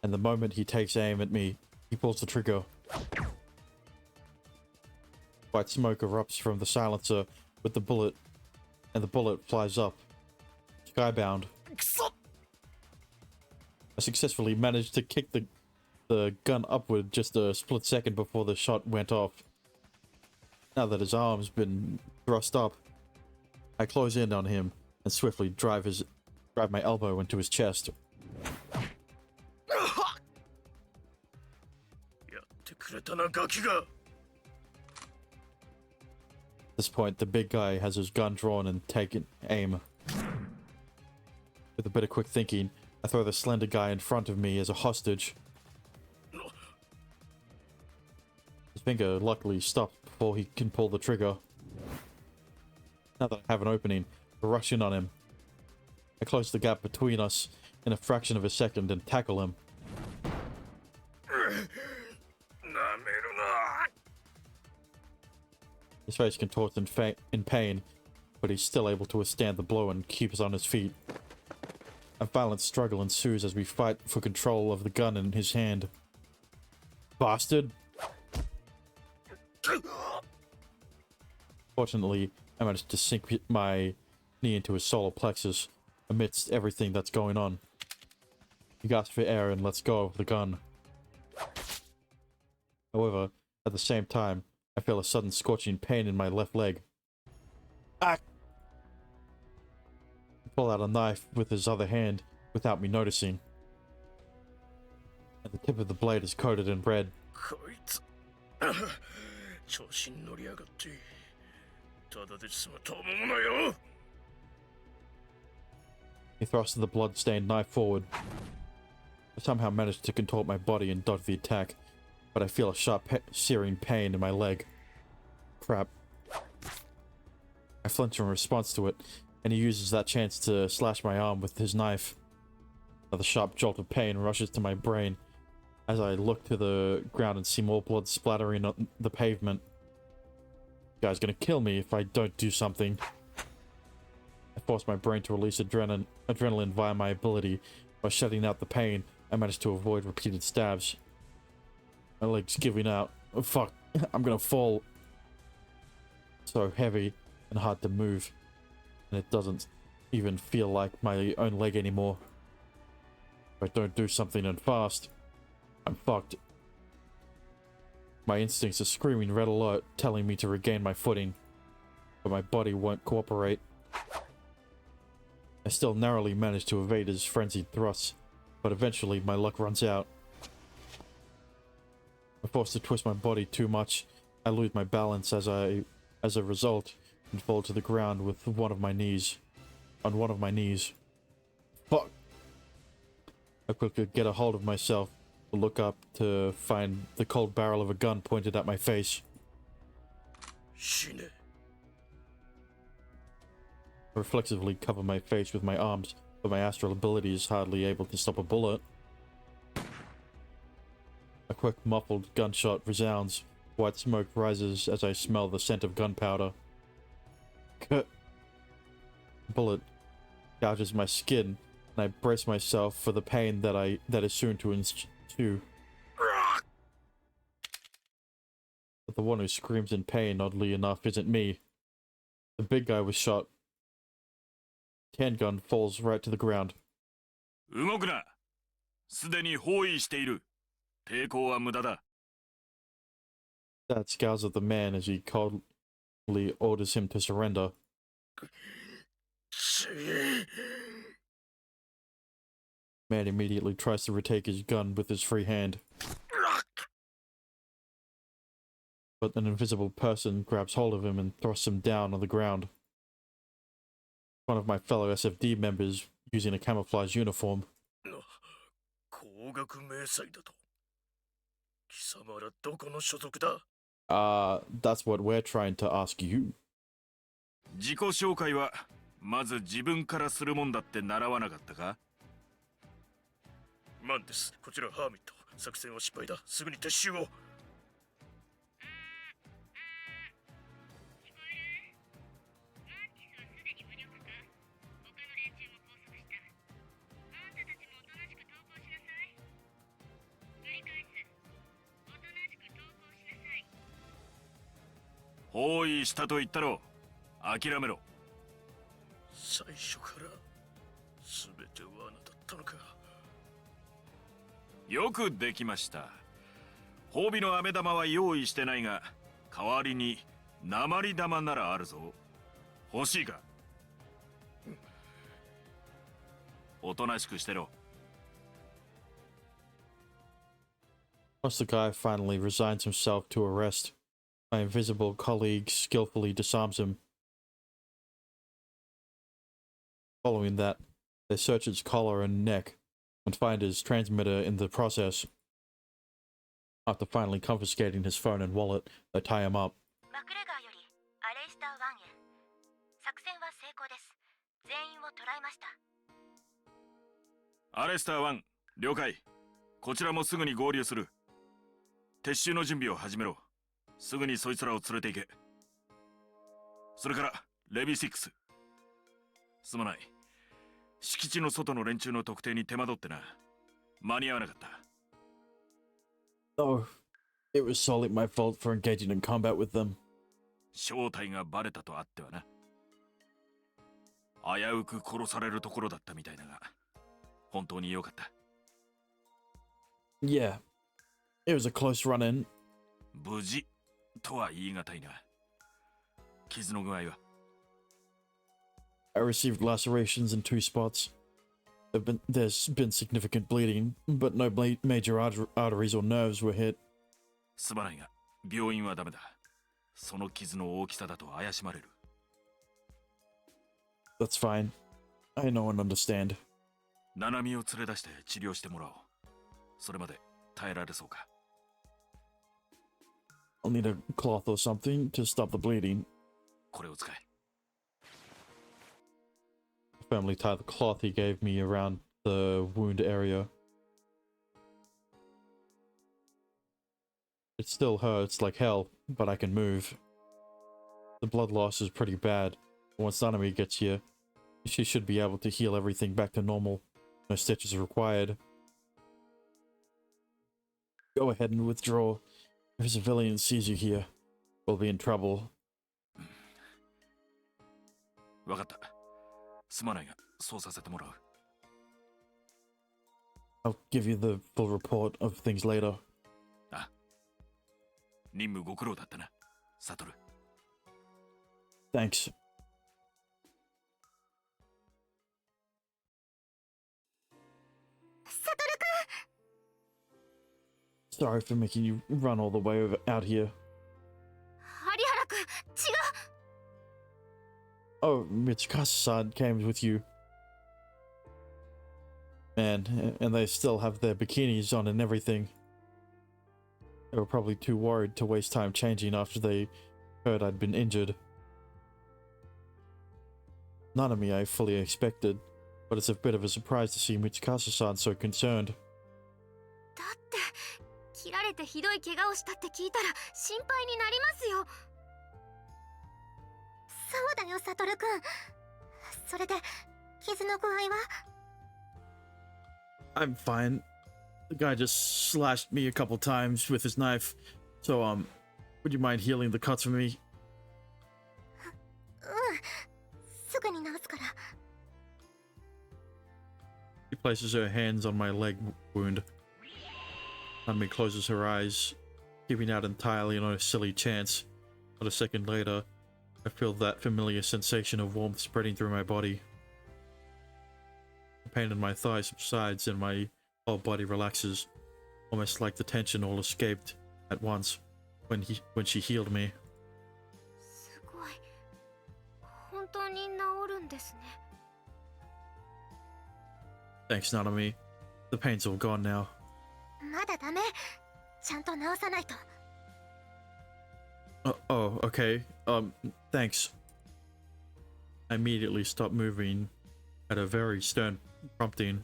And the moment he takes aim at me, he pulls the trigger. White smoke erupts from the silencer with the bullet, and the bullet flies up, skybound. I successfully managed to kick the gun upward just a split second before the shot went off. Now that his arm's been thrust up, I close in on him and swiftly drive my elbow into his chest. At this point, the big guy has his gun drawn and taken aim. With a bit of quick thinking, I throw the slender guy in front of me as a hostage. His finger luckily stops before he can pull the trigger. Now that I have an opening, I rush in on him. I close the gap between us in a fraction of a second and tackle him. His face contorts in pain, but he's still able to withstand the blow and keeps on his feet. A violent struggle ensues as we fight for control of the gun in his hand. Bastard! Fortunately, I managed to sink my knee into his solar plexus amidst everything that's going on. He gasps for air and lets go of the gun. However, at the same time, I feel a sudden scorching pain in my left leg. Ah! He pulled out a knife with his other hand without me noticing. And the tip of the blade is coated in red. He thrust the blood-stained knife forward. I somehow managed to contort my body and dodge the attack, but I feel a sharp, searing pain in my leg. Crap. I flinch in response to it, and he uses that chance to slash my arm with his knife. Another sharp jolt of pain rushes to my brain as I look to the ground and see more blood splattering on the pavement. This guy's gonna kill me if I don't do something. I force my brain to release adrenaline via my ability. By shutting out the pain, I managed to avoid repeated stabs. My leg's giving out. Oh fuck, I'm gonna fall. So heavy and hard to move, and it doesn't even feel like my own leg anymore. If I don't do something and fast, I'm fucked. My instincts are screaming red alert, telling me to regain my footing, but my body won't cooperate. I still narrowly manage to evade his frenzied thrusts, but eventually my luck runs out. I'm forced to twist my body too much. I lose my balance as a result and fall to the ground with on one of my knees. Fuck! I quickly get a hold of myself to look up to find the cold barrel of a gun pointed at my face. I reflexively cover my face with my arms, but my astral ability is hardly able to stop a bullet. A quick muffled gunshot resounds. White smoke rises as I smell the scent of gunpowder. Cut. Bullet gouges my skin, and I brace myself for the pain that is soon to ensue. But the one who screams in pain, oddly enough, isn't me. The big guy was shot. Handgun falls right to the ground.
動くな。すでに包囲している。抵抗は無駄だ。
Dad scowls at the man as he coldly orders him to surrender. Man immediately tries to retake his gun with his free hand. But an invisible person grabs hold of him and thrusts him down on the ground. One of my fellow SFD members using a camouflage uniform.
高学迷彩だと。貴様らどこの所属だ？
That's what we're trying to ask you.
自己紹介はまず自分からするもんだって習わなかったか？マンです。こちらハーミット。作戦は失敗だ。すぐに撤収を。包囲したと言ったろ。諦めろ。最初から全て罠だったのか。よくできました。褒美の飴玉は用意してないが、代わりに鉛玉ならあるぞ。欲しいか？おとなしくしてろ。
Once the guy finally resigns himself to arrest, my invisible colleague skillfully disarms him. Following that, they search his collar and neck and find his transmitter in the process. After finally confiscating his phone and wallet, they tie him up.
マクレガーよりアレイスター1へ。作戦は成功です。全員を捕らえました。
アレスター1、了解。こちらもすぐに合流する。撤収の準備を始めろ。すぐにそいつらを連れて行け。それから、レビー6。すまない。敷地の外の連中の特定に手間取ってな。間に合わなかった。
Oh, it was solely my fault for engaging in combat with them.
正体がバレたとあってはな。危うく殺されるところだったみたいだが、本当に良かった。
Yeah, it was a close run-in.
無事とは言い難いな。傷の具合は？
I received lacerations in 2 spots. There's been significant bleeding, but no major arteries or nerves were hit.
すまないが、病院はダメだ。その傷の大きさだと怪しまれる。
That's fine. I know and understand.
ナナミを連れ出して治療してもらおう。それまで耐えられそうか？
I'll need a cloth or something to stop the bleeding.
これを使え。
I firmly tie the cloth he gave me around the wound area. It still hurts like hell, but I can move. The blood loss is pretty bad. Once Nanami gets here, she should be able to heal everything back to normal. No stitches required. Go ahead and withdraw. If a civilian sees you here, we'll be in trouble.
わかった。すまないが、そうさせてもらう。
I'll give you the full report of things later.
あ、任務ご苦労だったな、サトル。
Thanks. Sorry for making you run all the way out here.
有原君、違う。
Oh, Mitsukasa-san came with you. Man, and they still have their bikinis on and everything. They were probably too worried to waste time changing after they heard I'd been injured. None of me I fully expected, but it's a bit of a surprise to see Mitsukasa-san so concerned.
だって切られてひどい怪我をしたって聞いたら心配になりますよ。そうだよ、サトル君。それで傷の具合は？
I'm fine. The guy just slashed me a couple times with his knife. So, would you mind healing the cuts for me?
うん、すぐに治すから。
places her hands on my leg wound. Nanami closes her eyes, giving out entirely on a silly chance. But a second later, I feel that familiar sensation of warmth spreading through my body. The pain in my thigh subsides and my whole body relaxes, almost like the tension all escaped at once when she healed me.
すごい。本当に治るんですね。
Thanks, Nanami. The pain's all gone now.
まだダメ。ちゃんと治さないと。
Oh, okay. Thanks. I immediately stopped moving at a very stern prompting.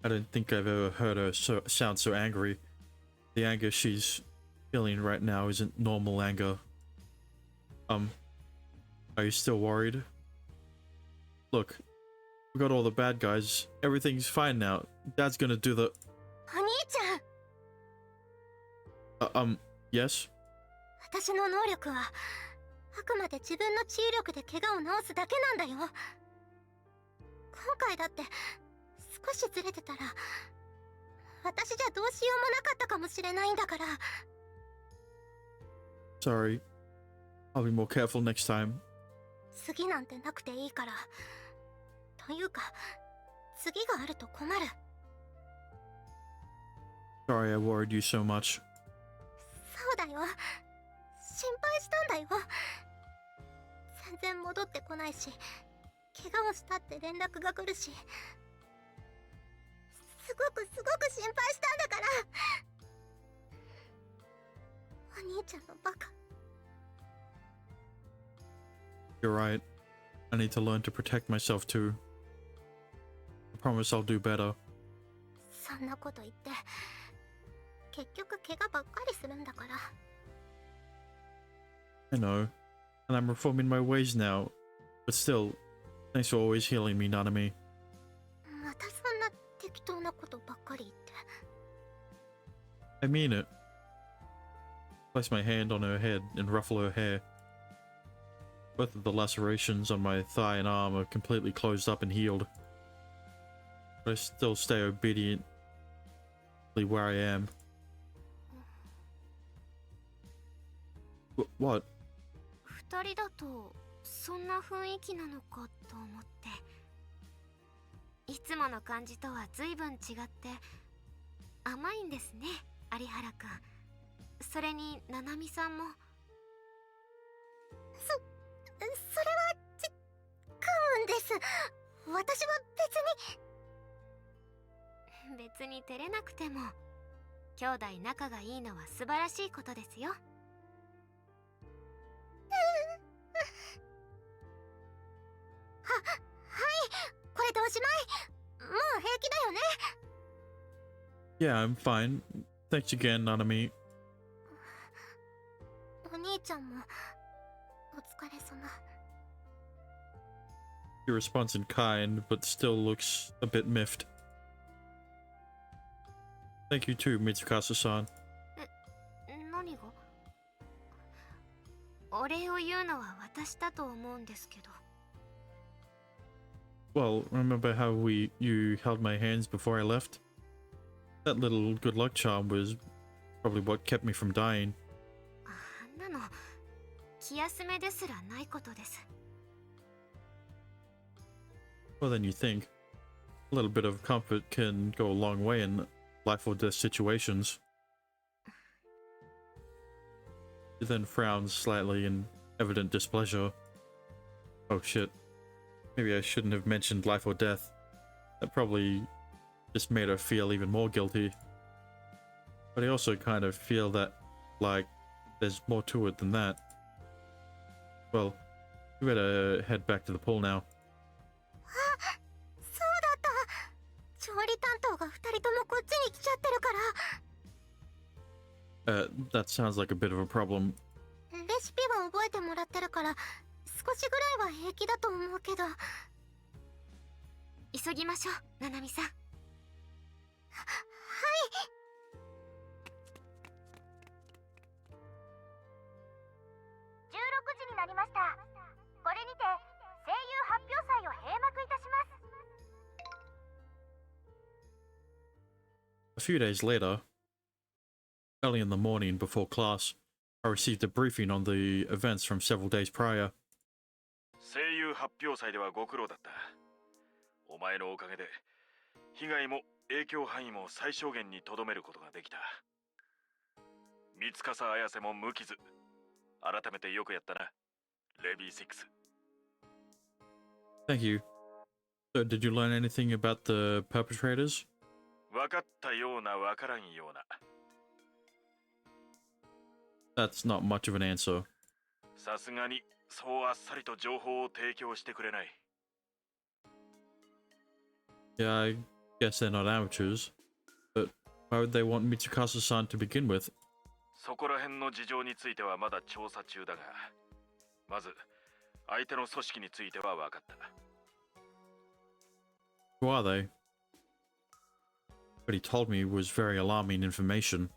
I don't think I've ever heard her sound so angry. The anger she's feeling right now isn't normal anger. Are you still worried? Look, we got all the bad guys. Everything's fine now. Dad's gonna do the...
お兄ちゃん。
Yes?
私の能力はあくまで自分の治癒力で怪我を治すだけなんだよ。今回だって少しずれてたら私じゃどうしようもなかったかもしれないんだから。
Sorry. I'll be more careful next time.
次なんてなくていいから。というか次があると困る。
Sorry I worried you so much.
そうだよ。心配したんだよ。全然戻ってこないし、怪我をしたって連絡が来るし、すごく心配したんだから。お兄ちゃんのバカ。
You're right. I need to learn to protect myself too. I promise I'll do better.
そんなこと言って結局怪我ばっかりするんだから。
I know. And I'm reforming my ways now. But still, thanks for always healing me, Nanami.
またそんな適当なことばっかり言って。
I mean it. Place my hand on her head and ruffle her hair. Both of the lacerations on my thigh and arm are completely closed up and healed. But I still stay obediently where I am. What?
二人だとそんな雰囲気なのかと思って。いつもの感じとは随分違って甘いんですね、有原くん。それに七海さんも。それはくんです。私は別に照れなくても兄弟仲がいいのは素晴らしいことですよ。はい、これでおしまい。もう平気だよね。
Yeah, I'm fine. Thanks again, Nanami.
お兄ちゃんもお疲れ様。
Your response in kind, but still looks a bit miffed. Thank you too, Mitsukasa-san.
何が？お礼を言うのは私だと思うんですけど。
Well, remember how you held my hands before I left? That little good luck charm was probably what kept me from dying.
あんなの気休めですらないことです。
Well, then you think. A little bit of comfort can go a long way in life or death situations. He then frowns slightly in evident displeasure. Oh shit. Maybe I shouldn't have mentioned life or death. That probably just made her feel even more guilty. But I also kind of feel that, like, there's more to it than that. Well, we better head back to the pool now.
そうだった。調理担当が二人ともこっちに来ちゃってるから。
That sounds like a bit of a problem.
レシピは覚えてもらってるから少しぐらいは平気だと思うけど。急ぎましょう、七海さん。はい。16時になりました。これにて声優発表祭を閉幕いたします。
A few days later, early in the morning before class, I received a briefing on the events from several days prior.
声優発表祭ではご苦労だった。お前のおかげで被害も影響範囲も最小限にとどめることができた。三笠綾瀬も無傷。改めてよくやったな、レビー6。
Thank you. So, did you learn anything about the perpetrators?
分かったような分からんような。
That's not much of an answer.
さすがにそうあっさりと情報を提供してくれない。
Yeah, I guess they're not amateurs. But why would they want Mitsukasa-san to begin with?
そこら辺の事情についてはまだ調査中だが、まず相手の組織については分かった。
Who are they? What he told me was very alarming information.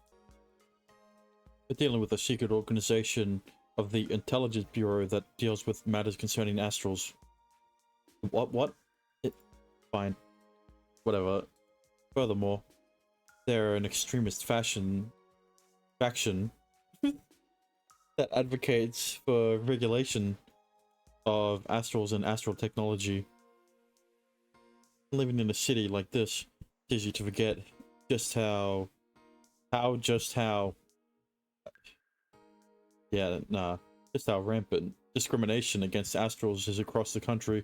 They're dealing with a secret organization of the Intelligence Bureau that deals with matters concerning astrals. What? Fine. Whatever. Furthermore, they're an extremist faction that advocates for regulation of astrals and astral technology. Living in a city like this, it's easy to forget just how rampant discrimination against astrals is across the country.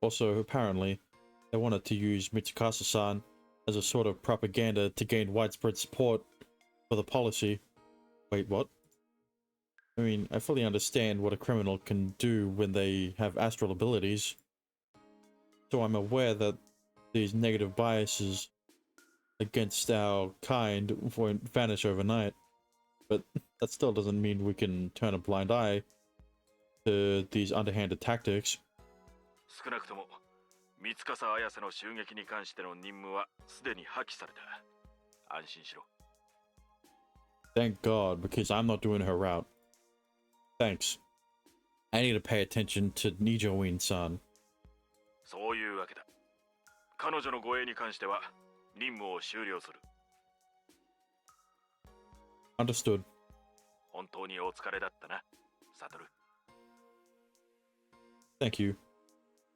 Also, apparently, they wanted to use Mitsukasa-san as a sort of propaganda to gain widespread support for the policy. Wait, what? I mean, I fully understand what a criminal can do when they have astral abilities. So I'm aware that these negative biases against our kind won't vanish overnight. But that still doesn't mean we can turn a blind eye to these underhanded tactics.
少なくとも三笠綾瀬の襲撃に関しての任務はすでに破棄された。安心しろ。
Thank God, because I'm not doing her route. Thanks. I need to pay attention to Nijoin-san.
そういうわけだ。彼女の護衛に関しては任務を終了する。
Understood.
本当にお疲れだったな、サトル。
Thank you.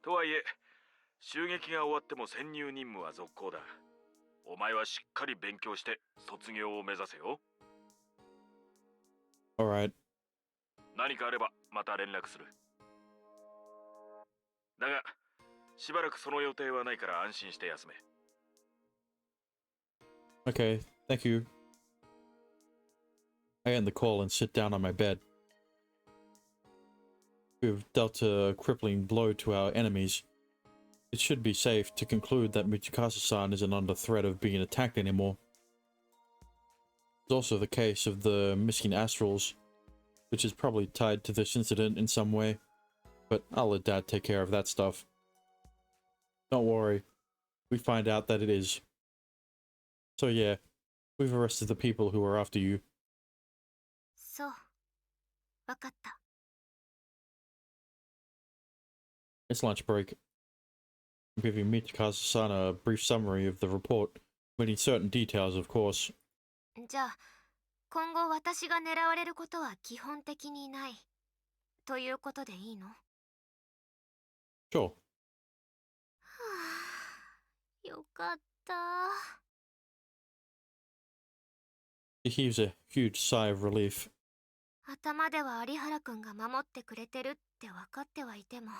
とはいえ、襲撃が終わっても潜入任務は続行だ。お前はしっかり勉強して卒業を目指せよ。
Alright.
何かあればまた連絡する。だが、しばらくその予定はないから安心して休め。
Okay, thank you. I end the call and sit down on my bed. We've dealt a crippling blow to our enemies. It should be safe to conclude that Mitsukasa-san isn't under threat of being attacked anymore. It's also the case of the missing astrals, which is probably tied to this incident in some way, but I'll let Dad take care of that stuff. Don't worry, we find out that it is. So yeah, we've arrested the people who are after you.
そう、わかった。
It's lunch break. I'm giving Mitsukasa-san a brief summary of the report, omitting certain details, of course.
じゃあ、今後私が狙われることは基本的にない。ということでいいの？
Sure.
はあ、よかった。
He heaves a huge sigh of relief.
頭では有原くんが守ってくれてるって分かってはいても、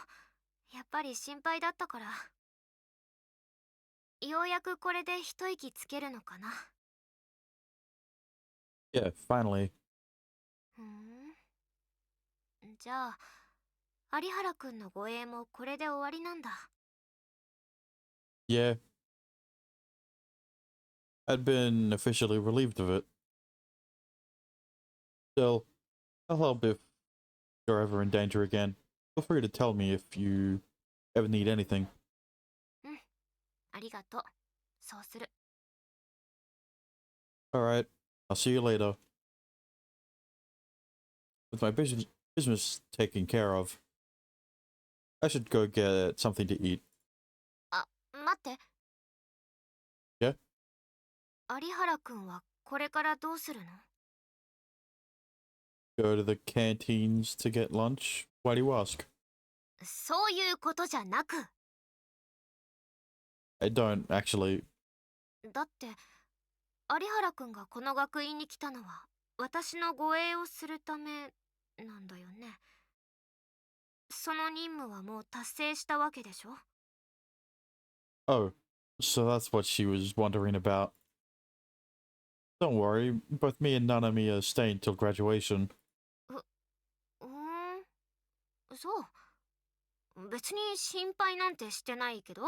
やっぱり心配だったから。ようやくこれで一息つけるのかな。
Yeah, finally.
じゃあ、有原くんの護衛もこれで終わりなんだ。
Yeah. I'd been officially relieved of it. Still, I'll help if you're ever in danger again. Feel free to tell me if you ever need anything.
ありがとう。そうする。
Alright, I'll see you later. With my business taken care of, I should go get something to eat.
あ、待って。有原くんはこれからどうするの？
Go to the canteens to get lunch? Why do you ask?
そういうことじゃなく。
I don't actually.
だって有原くんがこの学院に来たのは私の護衛をするためなんだよね。その任務はもう達成したわけでしょ？
Oh, so that's what she was wondering about. Don't worry, both me and Nanami are staying till graduation.
そう。別に心配なんてしてないけど。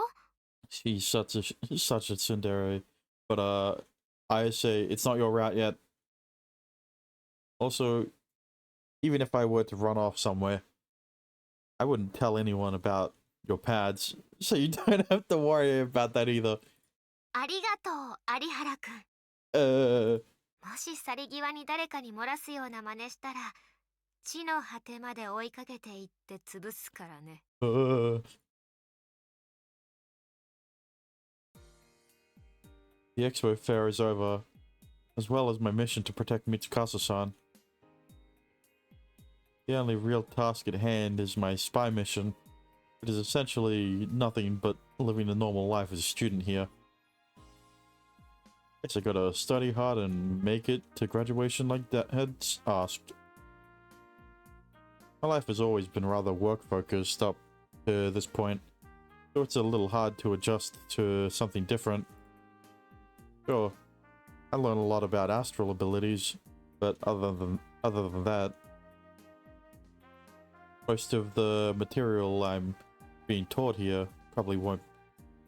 She's such a tsundere. But I say it's not your route yet. Also, even if I were to run off somewhere, I wouldn't tell anyone about your pads, so you don't have to worry about that either.
ありがとう有原くん。もし去り際に誰かに漏らすような真似したら地の果てまで追いかけていって潰すからね。
The expo fair is over, as well as my mission to protect Mitsukasa-san. The only real task at hand is my spy mission. It is essentially nothing but living a normal life as a student here. Guess I gotta study hard and make it to graduation like that had asked. My life has always been rather work-focused up to this point, so it's a little hard to adjust to something different. Sure, I learned a lot about astral abilities, but other than that, most of the material I'm being taught here probably won't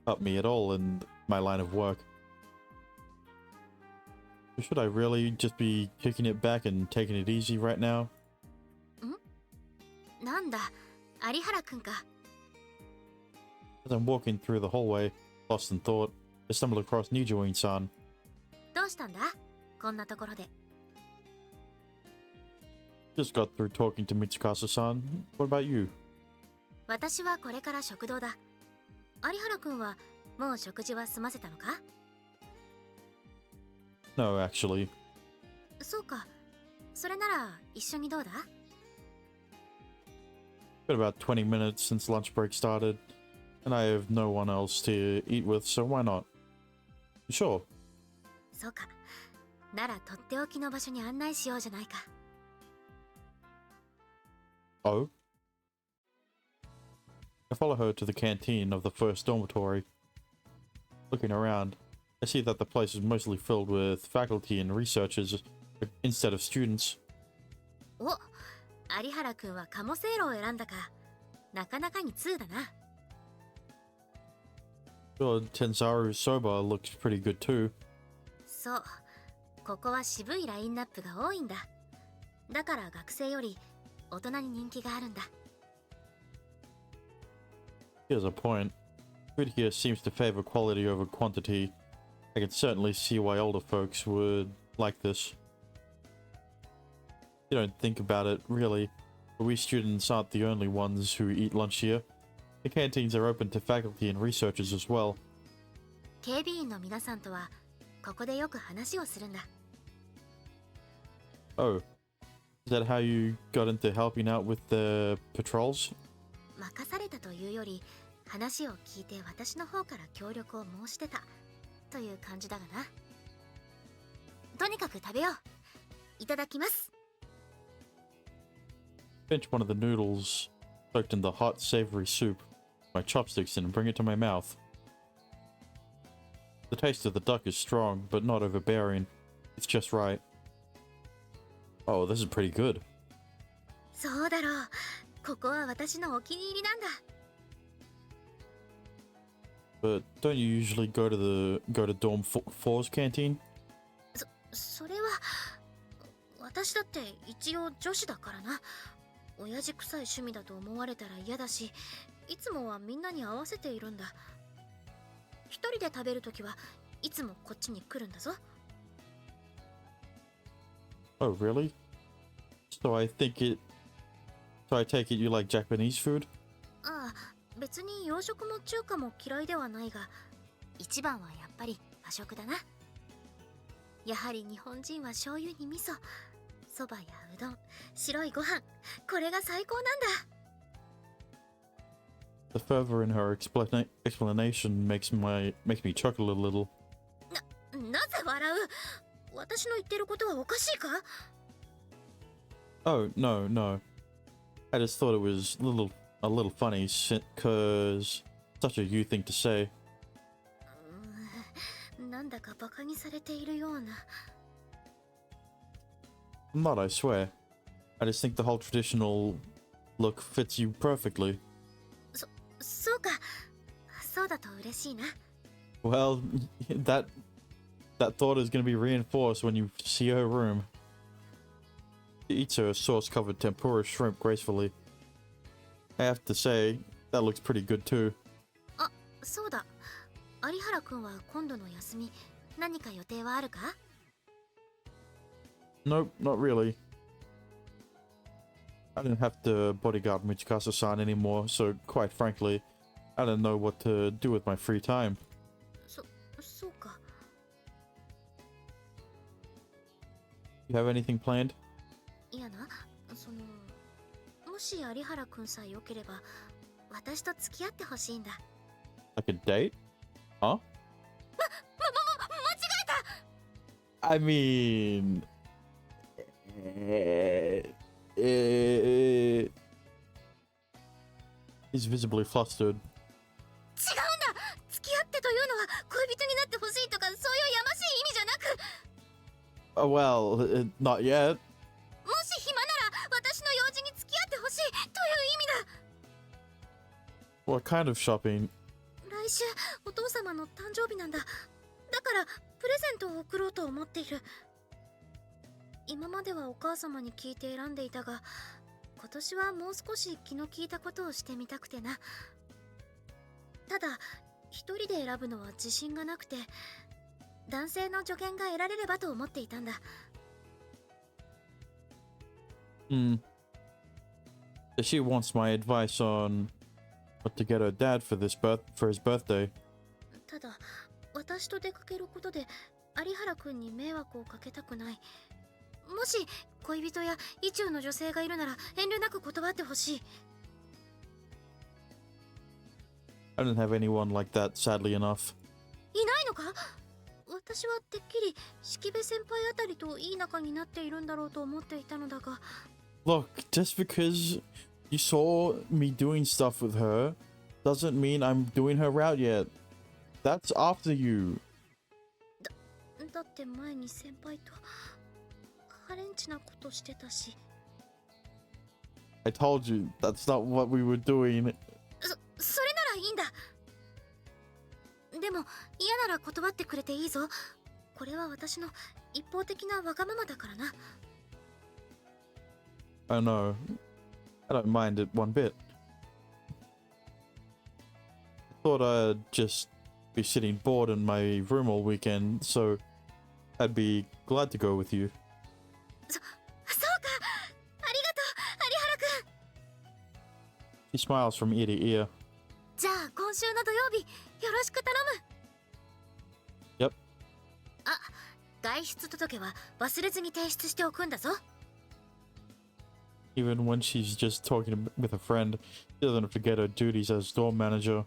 help me at all in my line of work. Should I really just be kicking it back and taking it easy right now?
なんだ、有原くんか。
As I'm walking through the hallway, lost in thought, I stumbled across Nijuin-san.
どうしたんだ？こんなところで。
Just got through talking to Mitsukasa-san. What about you?
私はこれから食堂だ。有原くんはもう食事は済ませたのか？
No, actually.
そうか。それなら一緒にどうだ？
Been about 20 minutes since lunch break started, and I have no one else to eat with, so why not? Sure.
そうか。ならとっておきの場所に案内しようじゃないか。
Oh? I follow her to the canteen of the first dormitory. Looking around, I see that the place is mostly filled with faculty and researchers instead of students.
お、有原くんは鴨せいろを選んだか。なかなかに通だな。
Sure, Tenzaru's soba looks pretty good too.
そう。ここは渋いラインナップが多いんだ。だから学生より大人に人気があるんだ。
Here's a point. Food here seems to favor quality over quantity. I can certainly see why older folks would like this. You don't think about it, really, but we students aren't the only ones who eat lunch here. The canteens are open to faculty and researchers as well.
警備員の皆さんとはここでよく話をするんだ。
Oh, is that how you got into helping out with the patrols?
任されたというより話を聞いて私の方から協力を申し出たという感じだがな。とにかく食べよう。いただきます。
Pinch one of the noodles soaked in the hot, savory soup, my chopsticks in and bring it to my mouth. The taste of the duck is strong, but not overbearing. It's just right. Oh, this is pretty good.
そうだろう。ここは私のお気に入りなんだ。
But don't you usually go to dorm 4's canteen?
それは私だって一応女子だからな。親父臭い趣味だと思われたら嫌だし、いつもはみんなに合わせているんだ。一人で食べるときはいつもこっちに来るんだぞ。
Oh, really? So I take it you like Japanese food?
ああ、別に洋食も中華も嫌いではないが、一番はやっぱり和食だな。やはり日本人は醤油に味噌、そばやうどん、白いご飯、これが最高なんだ。
The fervor in her explanation makes me chuckle a little.
なぜ笑う？私の言ってることはおかしいか？
Oh, no, no. I just thought it was a little funny, cause such a you thing to say.
なんだかバカにされているような。
I'm not, I swear. I just think the whole traditional look fits you perfectly.
そうか。そうだと嬉しいな。
Well, that thought is going to be reinforced when you see her room. She eats her sauce-covered tempura shrimp gracefully. I have to say, that looks pretty good too.
あ、そうだ。有原くんは今度の休み、何か予定はあるか？
Nope, not really. I didn't have to bodyguard Michikasa-san anymore, so quite frankly, I don't know what to do with my free time.
そうか。
You have anything planned?
いやな、もし有原くんさえ良ければ、私と付き合ってほしいんだ。
Like a date? Huh?
間違えた。
I mean... He's visibly flustered.
違うんだ。付き合ってというのは恋人になってほしいとかそういうやましい意味じゃなく、
Oh, well, not yet.
もし暇なら私の用事に付き合ってほしいという意味だ。
What kind of shopping?
来週お父様の誕生日なんだ。だからプレゼントを贈ろうと思っている。今まではお母様に聞いて選んでいたが、今年はもう少し気の利いたことをしてみたくてな。ただ一人で選ぶのは自信がなくて、男性の助言が得られればと思っていたんだ。
She wants my advice on what to get her dad for his birthday.
ただ私と出かけることで有原くんに迷惑をかけたくない。もし恋人や意中の女性がいるなら遠慮なく断ってほしい。
I don't have anyone like that, sadly enough.
いないのか？私はてっきり式部先輩あたりといい仲になっているんだろうと思っていたのだが。
Look, just because you saw me doing stuff with her doesn't mean I'm doing her route yet. That's after you.
だって前に先輩とハレンチなことしてたし。
I told you, that's not what we were doing.
それならいいんだ。でも嫌なら断ってくれていいぞ。これは私の一方的なわがままだからな。
I know. I don't mind it one bit. I thought I'd just be sitting bored in my room all weekend, so I'd be glad to go with you.
そうか。ありがとう、有原くん。
She smiles from ear to ear.
じゃあ今週の土曜日よろしく頼む。
Yep.
あ、外出届は忘れずに提出しておくんだぞ。
Even when she's just talking with a friend, she doesn't forget her duties as store manager.